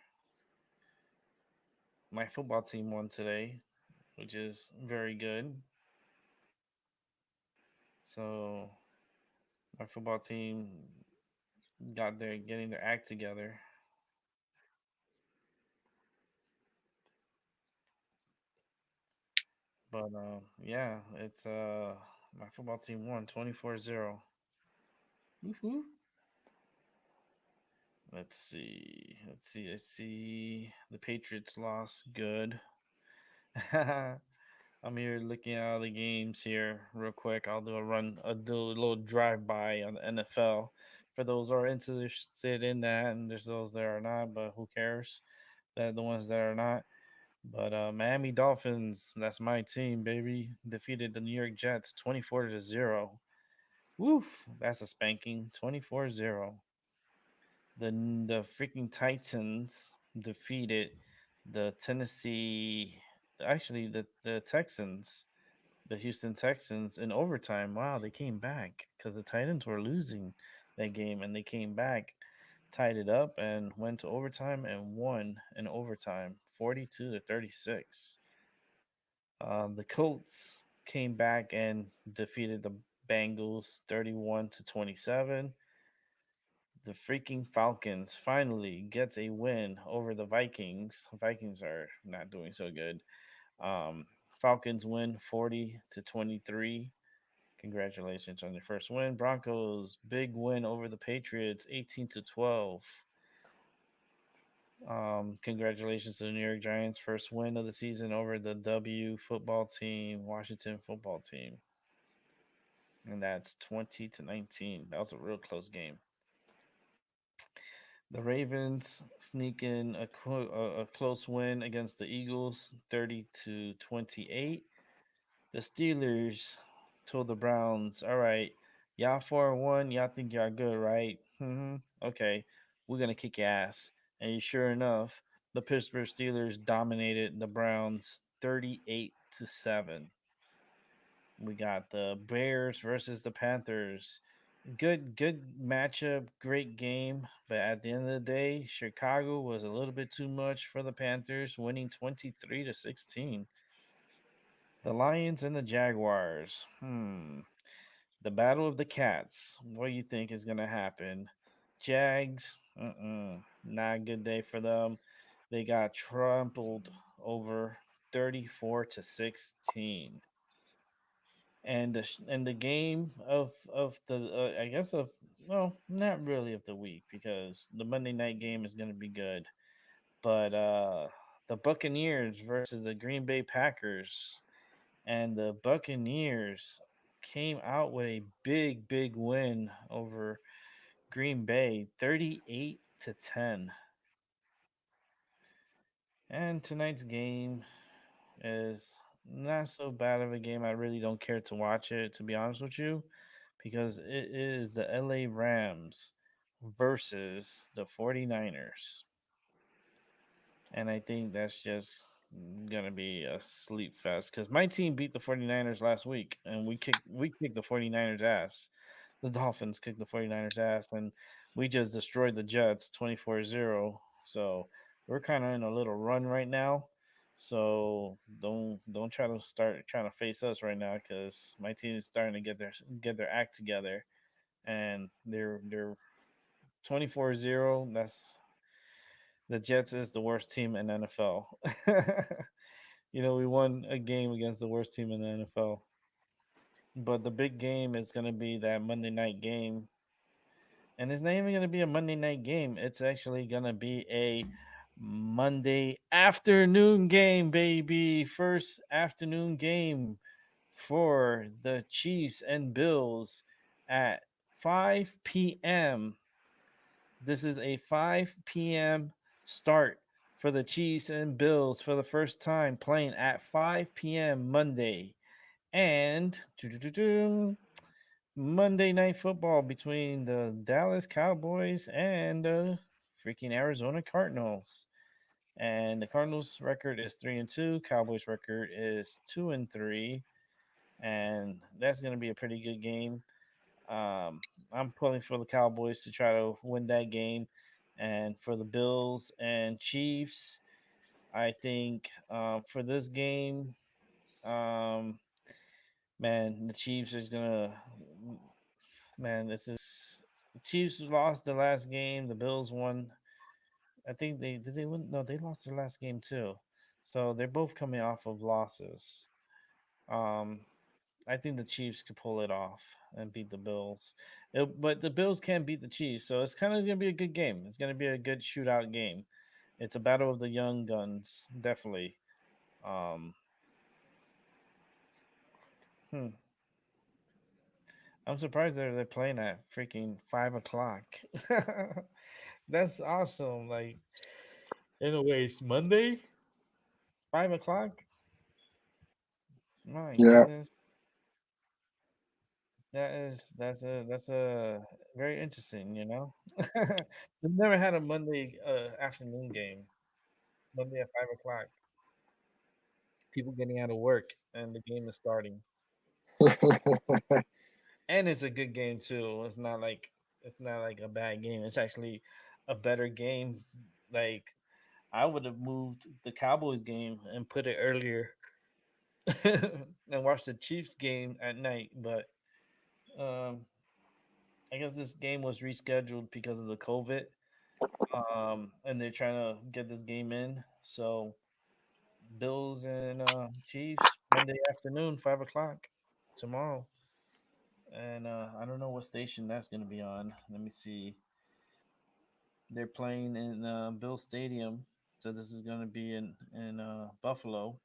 My football team won today, which is very good. So my football team got their getting their act together. But yeah, it's my football team won 24-0. Woohoo. Let's see. Let's see. Let's see. The Patriots lost. Good. I'm here looking at all the games here real quick. I'll do a little drive by on the NFL for those who are interested in that, and there's those that are not, but who cares? That the ones that are not. But Miami Dolphins, that's my team, baby, defeated the New York Jets 24-0. Woof, that's a spanking 24-0. The freaking Titans defeated the Tennessee, actually the Texans, the Houston Texans in overtime. Wow, they came back because the Titans were losing that game, and they came back, tied it up, and went to overtime and won in overtime, 42-36. The Colts came back and defeated the Bengals 31-27. The freaking Falcons finally gets a win over the Vikings. Vikings are not doing so good. Um, Falcons win 40-23. Congratulations on your first win. Broncos big win over the Patriots 18-12. Congratulations to the New York Giants first win of the season over the W football team, Washington football team. And that's 20-19. That was a real close game. The Ravens sneak in a close win against the Eagles, 30-28. The Steelers told the Browns, "All right, y'all 4-1. Y'all think y'all good, right? Okay, we're gonna kick your ass." And sure enough, the Pittsburgh Steelers dominated the Browns 38-7. We got the Bears versus the Panthers. Good matchup, great game. But at the end of the day, Chicago was a little bit too much for the Panthers, winning 23-16. The Lions and the Jaguars. The battle of the cats. What do you think is gonna happen? Jags. Not a good day for them. They got trampled over 34-16. And the game of the I guess of well, not really of the week because the Monday night game is going to be good, but the Buccaneers versus the Green Bay Packers, and the Buccaneers came out with a big win over Green Bay, 38-10. And tonight's game is not so bad of a game. I really don't care to watch it, to be honest with you, because it is the LA Rams versus the 49ers. And I think that's just going to be a sleep fest because my team beat the 49ers last week and we kicked the 49ers ass. The Dolphins kicked the 49ers ass and we just destroyed the Jets 24-0. So we're kind of in a little run right now. So don't try to start trying to face us right now cuz my team is starting to get their act together and they're 24-0. That's the Jets is the worst team in NFL. We won a game against the worst team in the NFL. But the big game is going to be that Monday night game And it's not even going to be a Monday night game. It's actually going to be a Monday afternoon game, baby. First afternoon game for the Chiefs and Bills at 5 p.m. This is a 5 p.m. start for the Chiefs and Bills for the first time playing at 5 p.m. Monday. And Monday Night Football between the Dallas Cowboys and the freaking Arizona Cardinals. And the Cardinals record is 3-2. Cowboys record is 2-3. And that's going to be a pretty good game. Um, I'm pulling for the Cowboys to try to win that game. And for the Bills and Chiefs, I think for this game, um, man, the Chiefs is gonna. Man, this is the Chiefs lost the last game. The Bills won. I think they did they win. No, they lost their last game too. So they're both coming off of losses. Um, I think the Chiefs could pull it off and beat the Bills. But the Bills can't beat the Chiefs, so it's kind of going to be a good game. It's going to be a good shootout game. It's a battle of the young guns, definitely. Um, hmm. I'm surprised they're playing at freaking 5 o'clock. That's awesome. Like, in a way, it's Monday, 5 o'clock. My Yeah. goodness, that's a very interesting. We've never had a Monday afternoon game. Monday at 5 o'clock. People getting out of work and the game is starting. And it's a good game too. It's not like a bad game. It's actually a better game. Like I would have moved the Cowboys game and put it earlier and watch the Chiefs game at night. But um, I guess this game was rescheduled because of the COVID. And they're trying to get this game in. So Bills and Chiefs Monday afternoon, 5 o'clock tomorrow. And I don't know what station that's going to be on. Let me see. They're playing in Bill Stadium, so this is going to be in Buffalo.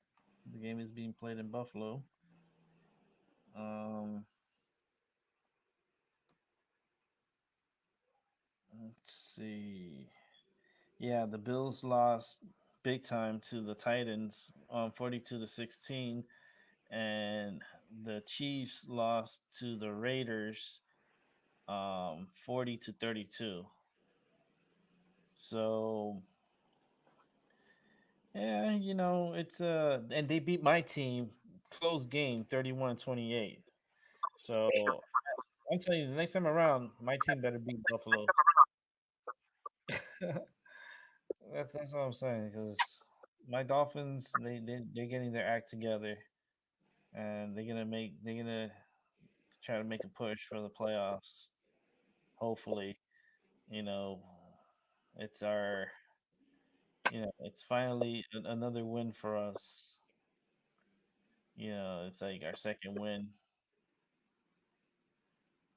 The game is being played in Buffalo. Um, let's see. Yeah, the Bills lost big time to the Titans, 42-16, and the Chiefs lost to the Raiders, 40-32. So yeah, it's and they beat my team close game 31-28. So I'm telling you, the next time around, my team better beat Buffalo. That's what I'm saying because my Dolphins they're getting their act together and they're gonna try to make a push for the playoffs. Hopefully, you know, it's our it's finally another win for us. It's like our second win.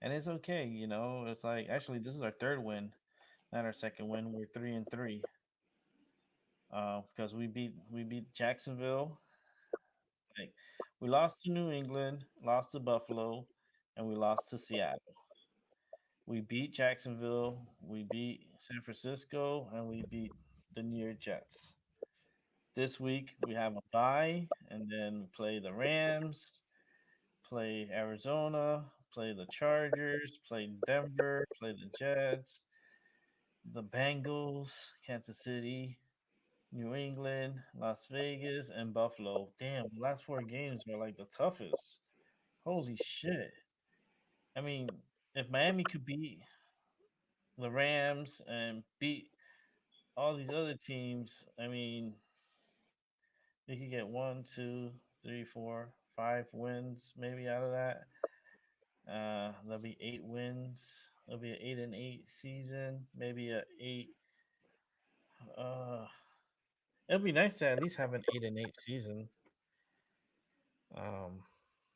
And it's okay. It's like actually this is our third win, not our second win. We're 3-3. Because we beat Jacksonville. Like we lost to New England, lost to Buffalo, and we lost to Seattle. We beat Jacksonville, we beat San Francisco, and we beat the New York Jets. This week we have a bye, and then we play the Rams, play Arizona, play the Chargers, play Denver, play the Jets, the Bengals, Kansas City, New England, Las Vegas, and Buffalo. Damn, the last four games are like the toughest. Holy shit. I mean, if Miami could beat the Rams and beat all these other teams, I mean, they could get one, two, three, four, 5 wins maybe out of that. That'll be 8 wins. It'll be an 8-8 season, maybe a eight. Uh, it'll be nice to at least have an 8-8 season. Um,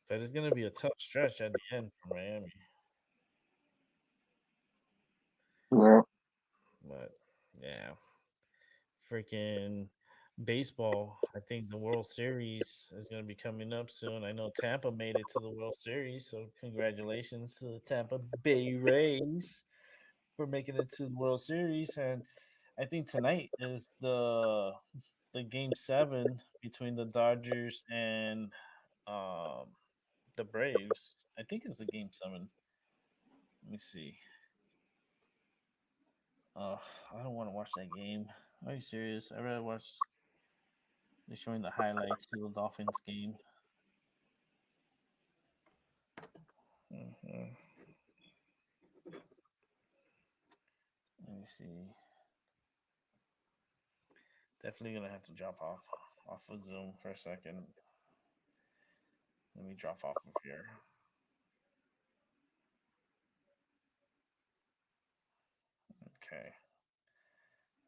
but it's gonna be a tough stretch at the end for Miami. Yeah. But yeah, freaking baseball. I think the World Series is going to be coming up soon. I know Tampa made it to the World Series, so congratulations to the Tampa Bay Rays for making it to the World Series. And I think tonight is the game seven between the Dodgers and um the Braves. I think it's the game seven. Let me see. Uh, I don't want to watch that game. Are you serious? I rather watch. They're showing the highlights of the Dolphins game. Hmm. Let me see. Definitely gonna have to drop off of Zoom for a second. Let me drop off of here. Okay,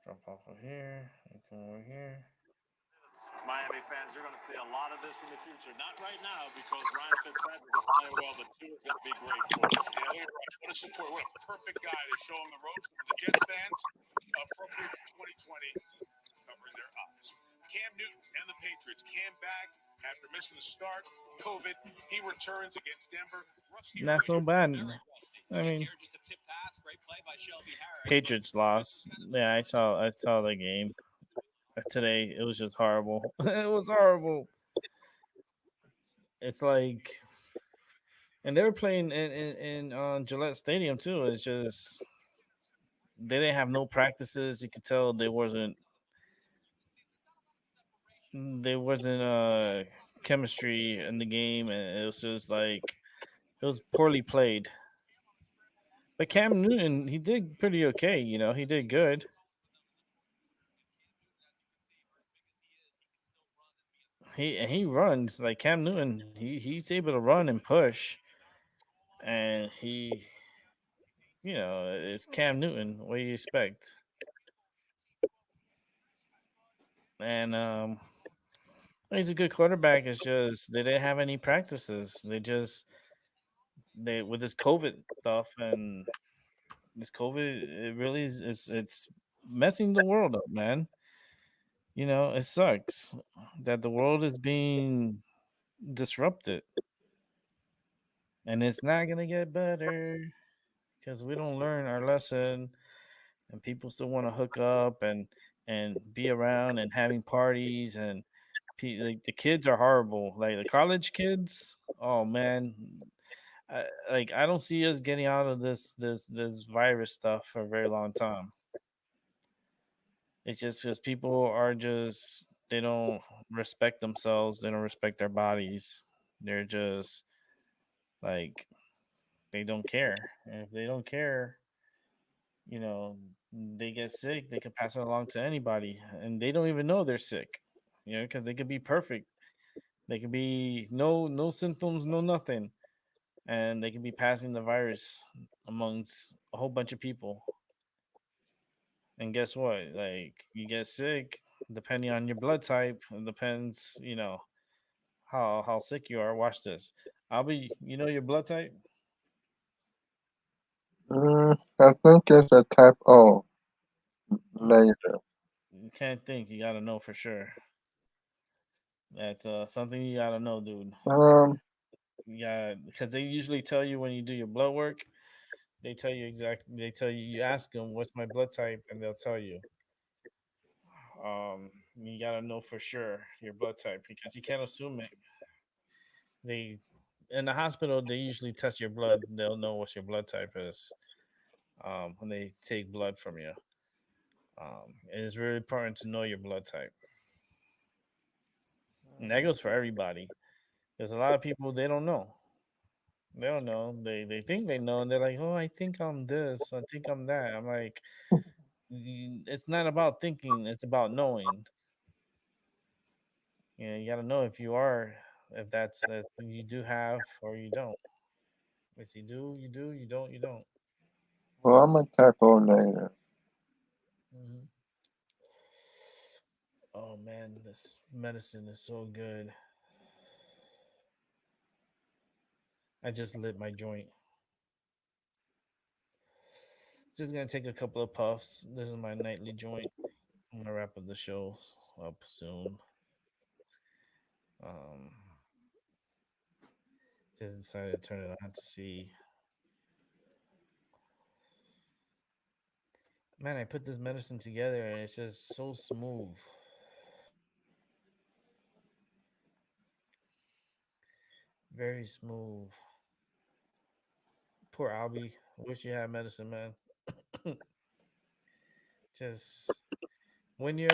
drop off of here. And come over here. Miami fans, you're going to see a lot of this in the future. Not right now because Ryan Fitzpatrick is playing well, but two is going to be great for us. Yeah, what a support. What a perfect guy to show him the ropes. The Jets fans, appropriate for 2020, covering their ups. Cam Newton and the Patriots. Cam back after missing the start with COVID. He returns against Denver. Rusty Not so earlier. bad. Very rusty. I mean, Here, just a tip pass. Great play by Shelby Harris. But Patriots lost. Yeah, I saw the game today. It was just horrible. It was horrible. It's like, and they were playing in on Gillette Stadium too. It's just they didn't have no practices. You could tell there wasn't chemistry in the game, and it was just like it was poorly played. But Cam Newton, he did pretty okay. He did good. He runs like Cam Newton. He's able to run and push, and it's Cam Newton. What do you expect? And he's a good quarterback. It's just they didn't have any practices. They with this COVID stuff and this COVID, it really it's messing the world up, man. It sucks that the world is being disrupted, and it's not gonna get better because we don't learn our lesson, and people still want to hook up and be around and having parties and like the kids are horrible. Like the college kids, oh man, I don't see us getting out of this virus stuff for a very long time. It's just because people are just they don't respect themselves. They don't respect their bodies. They're just like they don't care. And if they don't care, you know, they get sick. They can pass it along to anybody, and they don't even know they're sick. Because they could be perfect. They could be no symptoms, no nothing, and they could be passing the virus amongst a whole bunch of people. And guess what? Like you get sick depending on your blood type. It depends, how sick you are. Watch this. Your blood type. I think it's a type O Uh, negative. you can't think. You gotta know for sure. That's something you gotta know, dude. Um, Yeah, because they usually tell you when you do your blood work. They tell you exactly. They tell you. You ask them, "What's my blood type?" and they'll tell you. You gotta know for sure your blood type because you can't assume it. They in the hospital they usually test your blood. They'll know what your blood type is when they take blood from you. It is really important to know your blood type, and that goes for everybody. There's a lot of people they don't know. They don't know. They think they know, and they're like, "Oh, I think I'm this. I think I'm that." I'm like, It's not about thinking. It's about knowing." You got to know if you are, if that you do have or you don't. If you do, you do. You don't, you don't. well, I'm a type O negative. Hmm. Oh man, this medicine is so good. I just lit my joint. Just gonna take a couple of puffs. This is my nightly joint. I'm gonna wrap up the show up soon. Um, just decided to turn it on to see. Man, I put this medicine together and it's just so smooth. Very smooth. Poor Albie. Wish you had medicine, man. Just when do you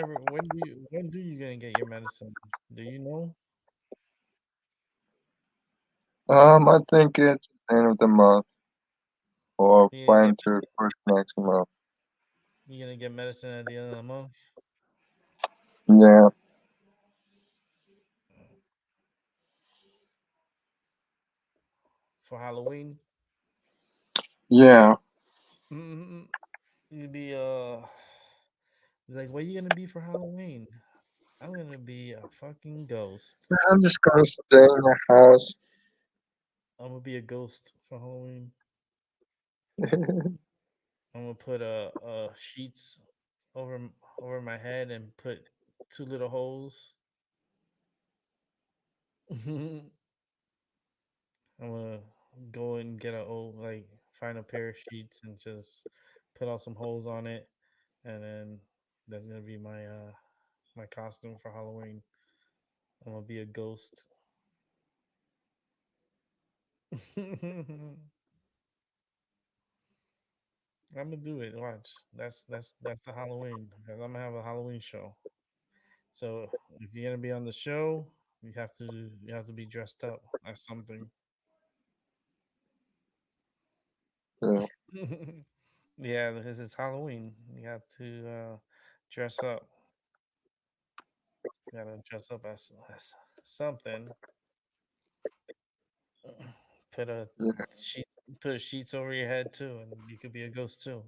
gonna get your medicine? Do you know? I think it's the end of the month or You gonna plan get to push next month. medicine at the end of the month Yeah, for Halloween? yeah. Mm-hmm. You'd be like, what are you gonna be for Halloween? I'm gonna be a fucking ghost. I'm just gonna stay in the house. I'm gonna be a ghost for Halloween. I'm gonna put sheets over my head and put two little holes. I'm gonna go and get a old like find a pair of sheets and just put out some holes on it, and then that's gonna be my costume for Halloween. I'm gonna be a ghost. I'm gonna do it. Watch. That's the Halloween. 'Cause I'm gonna have a Halloween show. So if you're gonna be on the show, you have to be dressed up as something. Yeah, Yeah, because it's Halloween. You have to dress up. You gotta dress up as something. Put a yeah, sheet put sheets over your head too, and you could be a ghost too.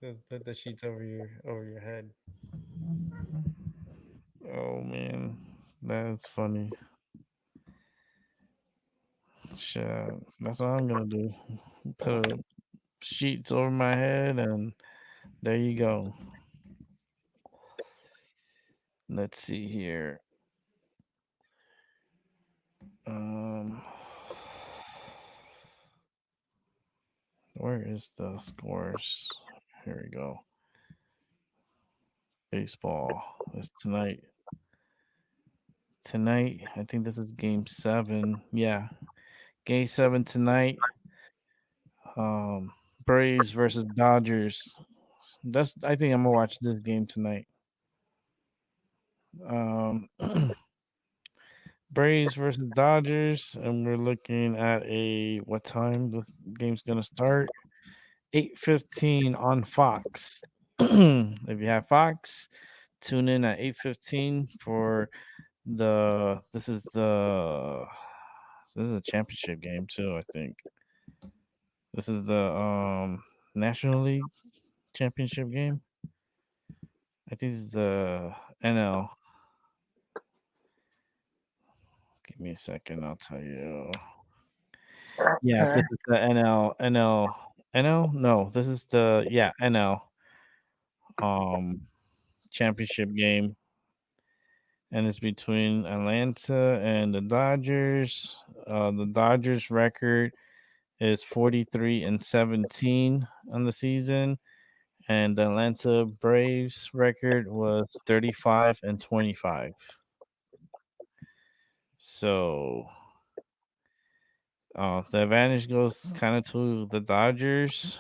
Just put the sheets over your head. Oh man, that's funny. Shit, that's what I'm gonna do. Put sheets over my head, and there you go. Let's see here. Um, where is the scores? Here we go. Baseball. It's tonight. Tonight, I think this is game 7. Yeah, game 7 tonight. Um, Braves versus Dodgers. That's. I think I'm gonna watch this game tonight. Um, Braves versus Dodgers, and we're looking at a what time this game's gonna start? 8:15 on Fox. If you have Fox, tune in at 8:15 for this is a championship game too, I think. This is the National League championship game. I think this is the NL. Give me a second, I'll tell you. Yeah, okay. this is the NL. No, this is the NL um championship game, and it's between Atlanta and the Dodgers. The Dodgers record is 43-17 on the season, and the Atlanta Braves record was 35-25. So the advantage goes kind of to the Dodgers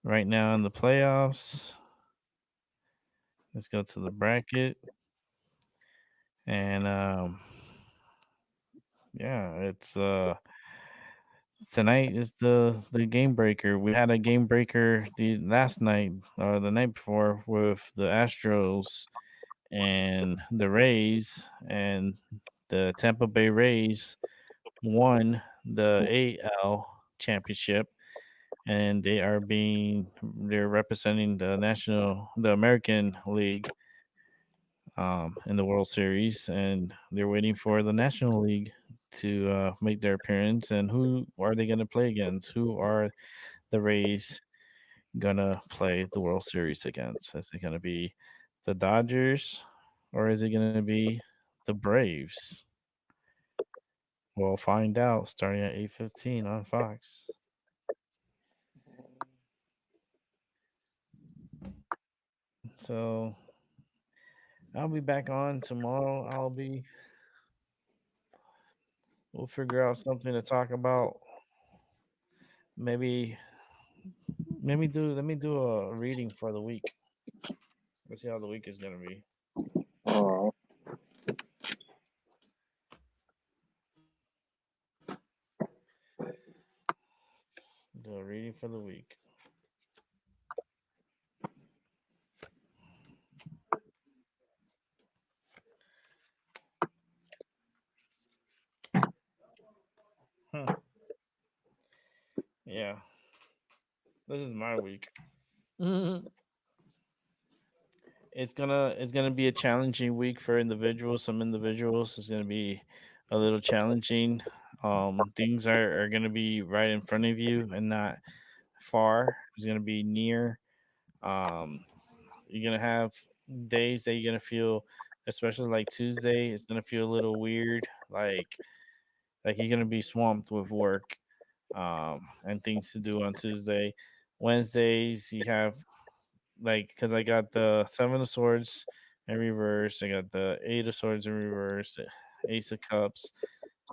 right now in the playoffs. Let's go to the bracket, and yeah, it's tonight is the game breaker. We had a game breaker the last night or the night before with the Astros and the Rays, and the Tampa Bay Rays won the AL championship, and they're representing the American League in the World Series, and they're waiting for the National League to make their appearance, and who are they going to play against? Who are the Rays gonna play the World Series against? Is it gonna be the Dodgers or is it gonna be the Braves? We'll find out starting at 8:15 on Fox. So I'll be back on tomorrow. We'll figure out something to talk about. Maybe let me do a reading for the week. Let's see how the week is gonna be. Uh, Do a reading for the week. Huh. Yeah, this is my week. It's gonna be a challenging week for individuals. Some individuals is gonna be a little challenging. Things are gonna be right in front of you and not far. It's gonna be near. Um, you're gonna have days that you're gonna feel, especially like Tuesday, it's gonna feel a little weird. Like you're gonna be swamped with work, and things to do on Tuesday. Wednesdays you have like because I got the Seven of Swords in reverse. I got the Eight of Swords in reverse, the Ace of Cups,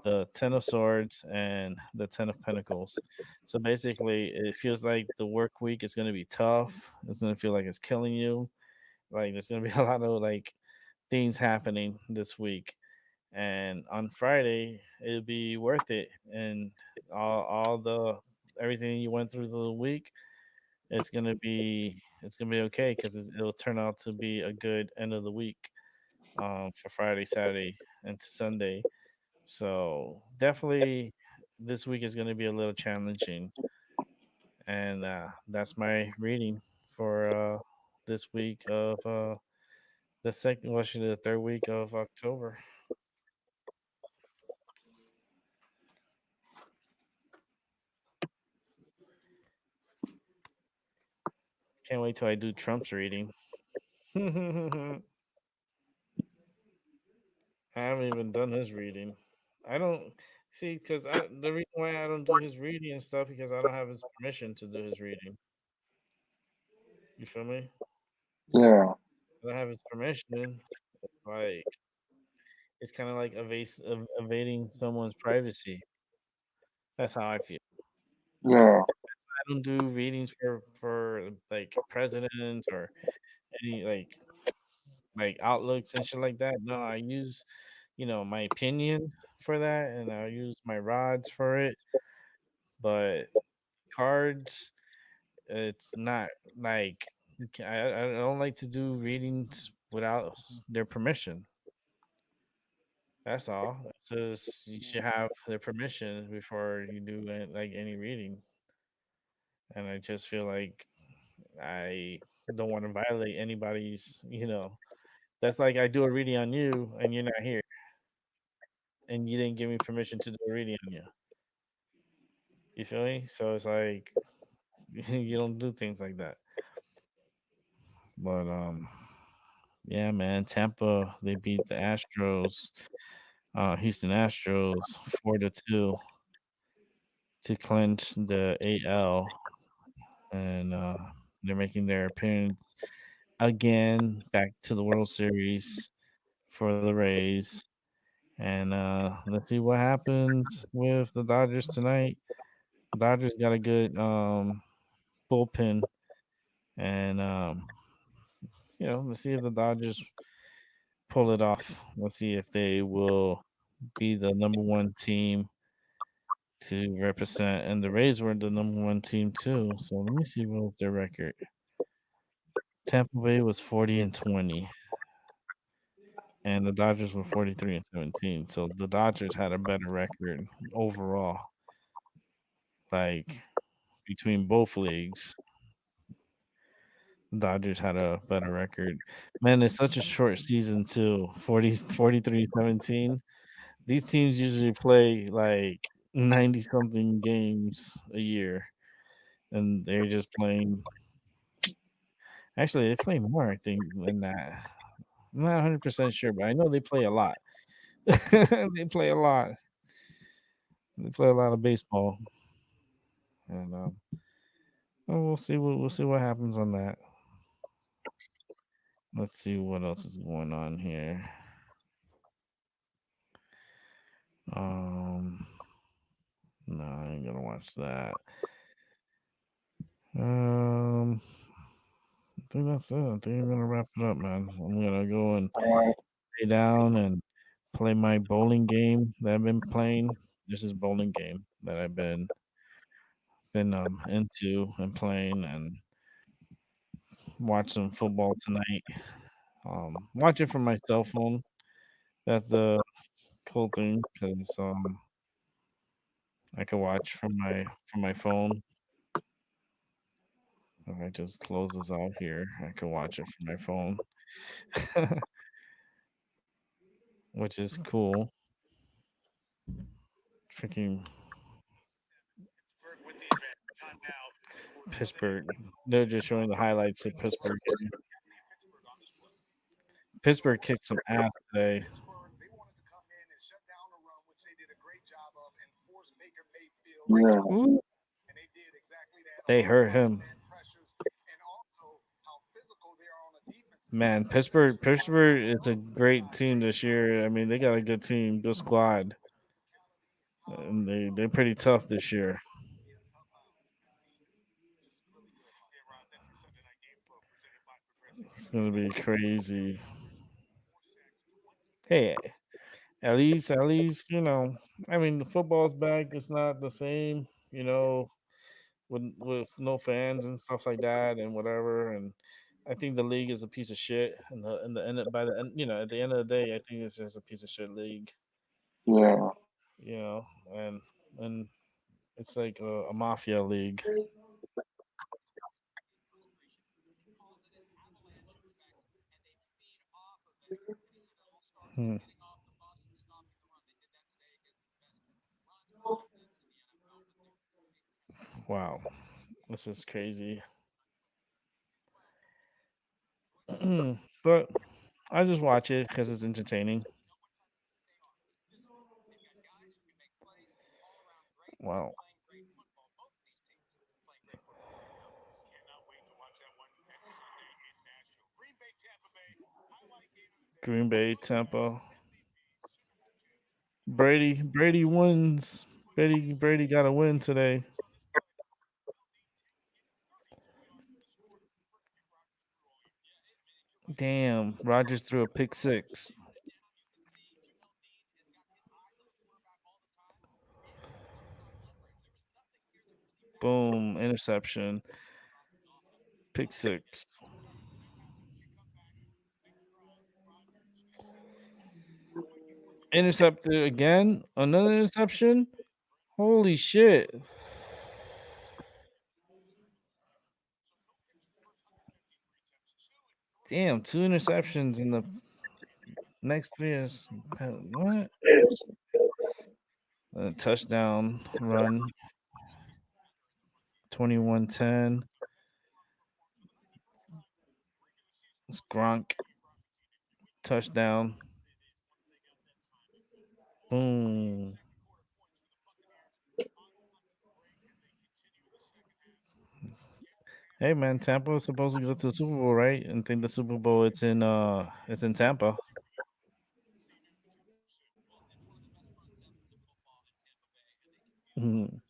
the Ten of Swords, and the Ten of Pentacles. So basically, it feels like the work week is going to be tough. It's going to feel like it's killing you. Like there's going to be a lot of like things happening this week. And on Friday, it'll be worth it. And all the everything you went through the week, it's gonna be okay because it'll turn out to be a good end of the week, for Friday, Saturday, and to Sunday. So definitely, this week is gonna be a little challenging, and that's my reading for this week of the second, well, actually the third week of October. Can't wait till I do Trump's reading. I haven't even done his reading. I don't see because I the reason why I don't do his reading and stuff because I don't have his permission to do his reading. You feel me? yeah, I don't have his permission. Like it's kind of like evading someone's privacy. That's how I feel. yeah, I don't do readings for like presidents or any like outlooks and shit like that. No, I use my opinion for that, and I use my rods for it. But cards, it's not like I don't like to do readings without their permission. That's all. It says you should have their permission before you do like any reading. And I just feel like I don't want to violate anybody's. That's like I do a reading on you and you're not here, and you didn't give me permission to do a reading on you. You feel me? So it's like you don't do things like that. But yeah, man, Tampa they beat the Astros, Houston Astros 4-2 to clinch the AL, and they're making their appearance again back to the World Series for the Rays. And let's see what happens with the Dodgers tonight. Dodgers got a good bullpen, and let's see if the Dodgers pull it off. Let's see if they will be the number one team to represent, and the Rays were the number one team too. So let me see what was their record. Tampa Bay was 40-20, and the Dodgers were 43-17. So the Dodgers had a better record overall, like between both leagues. Dodgers had a better record. Man, it's such a short season too. 43-17. These teams usually play like 90 something games a year, and they're just playing. Actually, they play more, I think, than that. I'm not 100% sure, but I know they play a lot. They play a lot. They play a lot of baseball, and well, we'll see what happens on that. Let's see what else is going on here. Um, no, I ain't gonna watch that. Um, I think that's it. I think I'm gonna wrap it up, man. I'm gonna go and Alright. lay down and play my bowling game that I've been playing. This is bowling game that I've been into and playing, and watch some football tonight. Watch it from my cell phone. That's the cool thing because I can watch from my phone. If I just close this out here, I can watch it from my phone, which is cool. Freaking With the advantage. Timeout for Sunday. Pittsburgh. They're just showing the highlights of Pittsburgh game. Pittsburgh on display. Pittsburgh kicked some ass today. Pittsburgh, they wanted to come in and shut down the run, which they did a great job of, and force Baker Mayfield. Yeah. Ooh, And they did exactly that. they hurt him. Man pressures, and also how physical they are on the defensive Man, side. Pittsburgh is a great team this year. I mean, they got a good team, good squad, and they're pretty tough this year. It's gonna be crazy. Hey, at least, I mean, the football's back. It's not the same, with no fans and stuff like that and whatever. And I think the league is a piece of shit. And the end by the end, at the end of the day, I think it's just a piece of shit league. Yeah. You know, and it's like a mafia league. Hmm. Wow, this is crazy. But I just watch it because it's entertaining. Wow. Cannot wait to watch that one next Sunday in Nashville. Green Bay, Tampa Bay. Highlight game of the day. Green Bay, Also, Tampa. MVP Super Bowl champs. Brady wins. Brady got a win today. Damn, Rogers threw a pick six. Boom, interception, pick six. Intercepted again. Another interception. Holy shit. Damn, two interceptions in the next three is what? A touchdown run. 21-10. It's Gronk. Touchdown. Boom. Hey man, Tampa is supposed to go to the Super Bowl, right? And think the Super Bowl it's in Tampa. Mhm.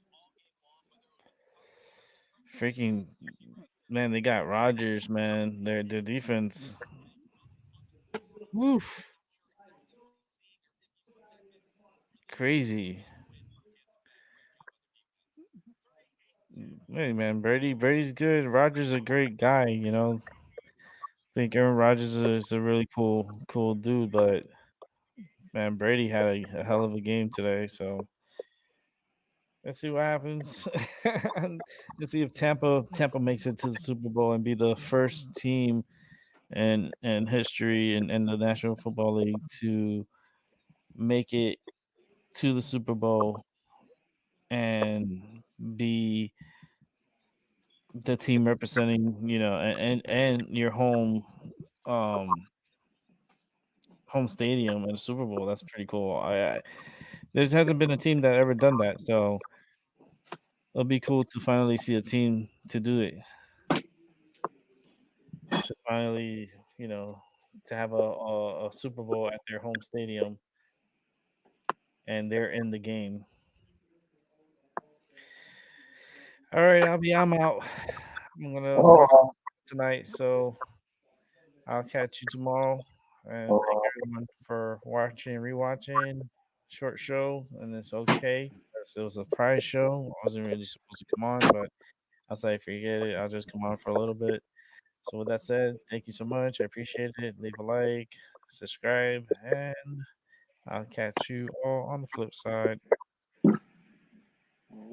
Freaking man, they got Rogers, man. Their defense. Woof. Crazy. Hey man, Brady's good. Rogers a great guy, I think Aaron Rodgers is a really cool dude, but man, Brady had a hell of a game today. So let's see what happens. Let's see if Tampa makes it to the Super Bowl and be the first team in history and in the National Football League to make it to the Super Bowl and be the team representing, and your um home stadium in the Super Bowl. That's pretty cool. There hasn't been a team that ever done that, so it'll be cool to finally see a team to do it. To finally, to have a Super Bowl at their home stadium and they're in the game. All right, I'm out. I'm gonna All call right. tonight, so I'll catch you tomorrow. And thank All everyone for watching and rewatching. Short show, and it's okay. 'Cause it was a prize show. I wasn't really supposed to come on, but I was like, forget it. I'll just come on for a little bit. So with that said, thank you so much. I appreciate it. Leave a like, subscribe, and I'll catch you all on the flip side.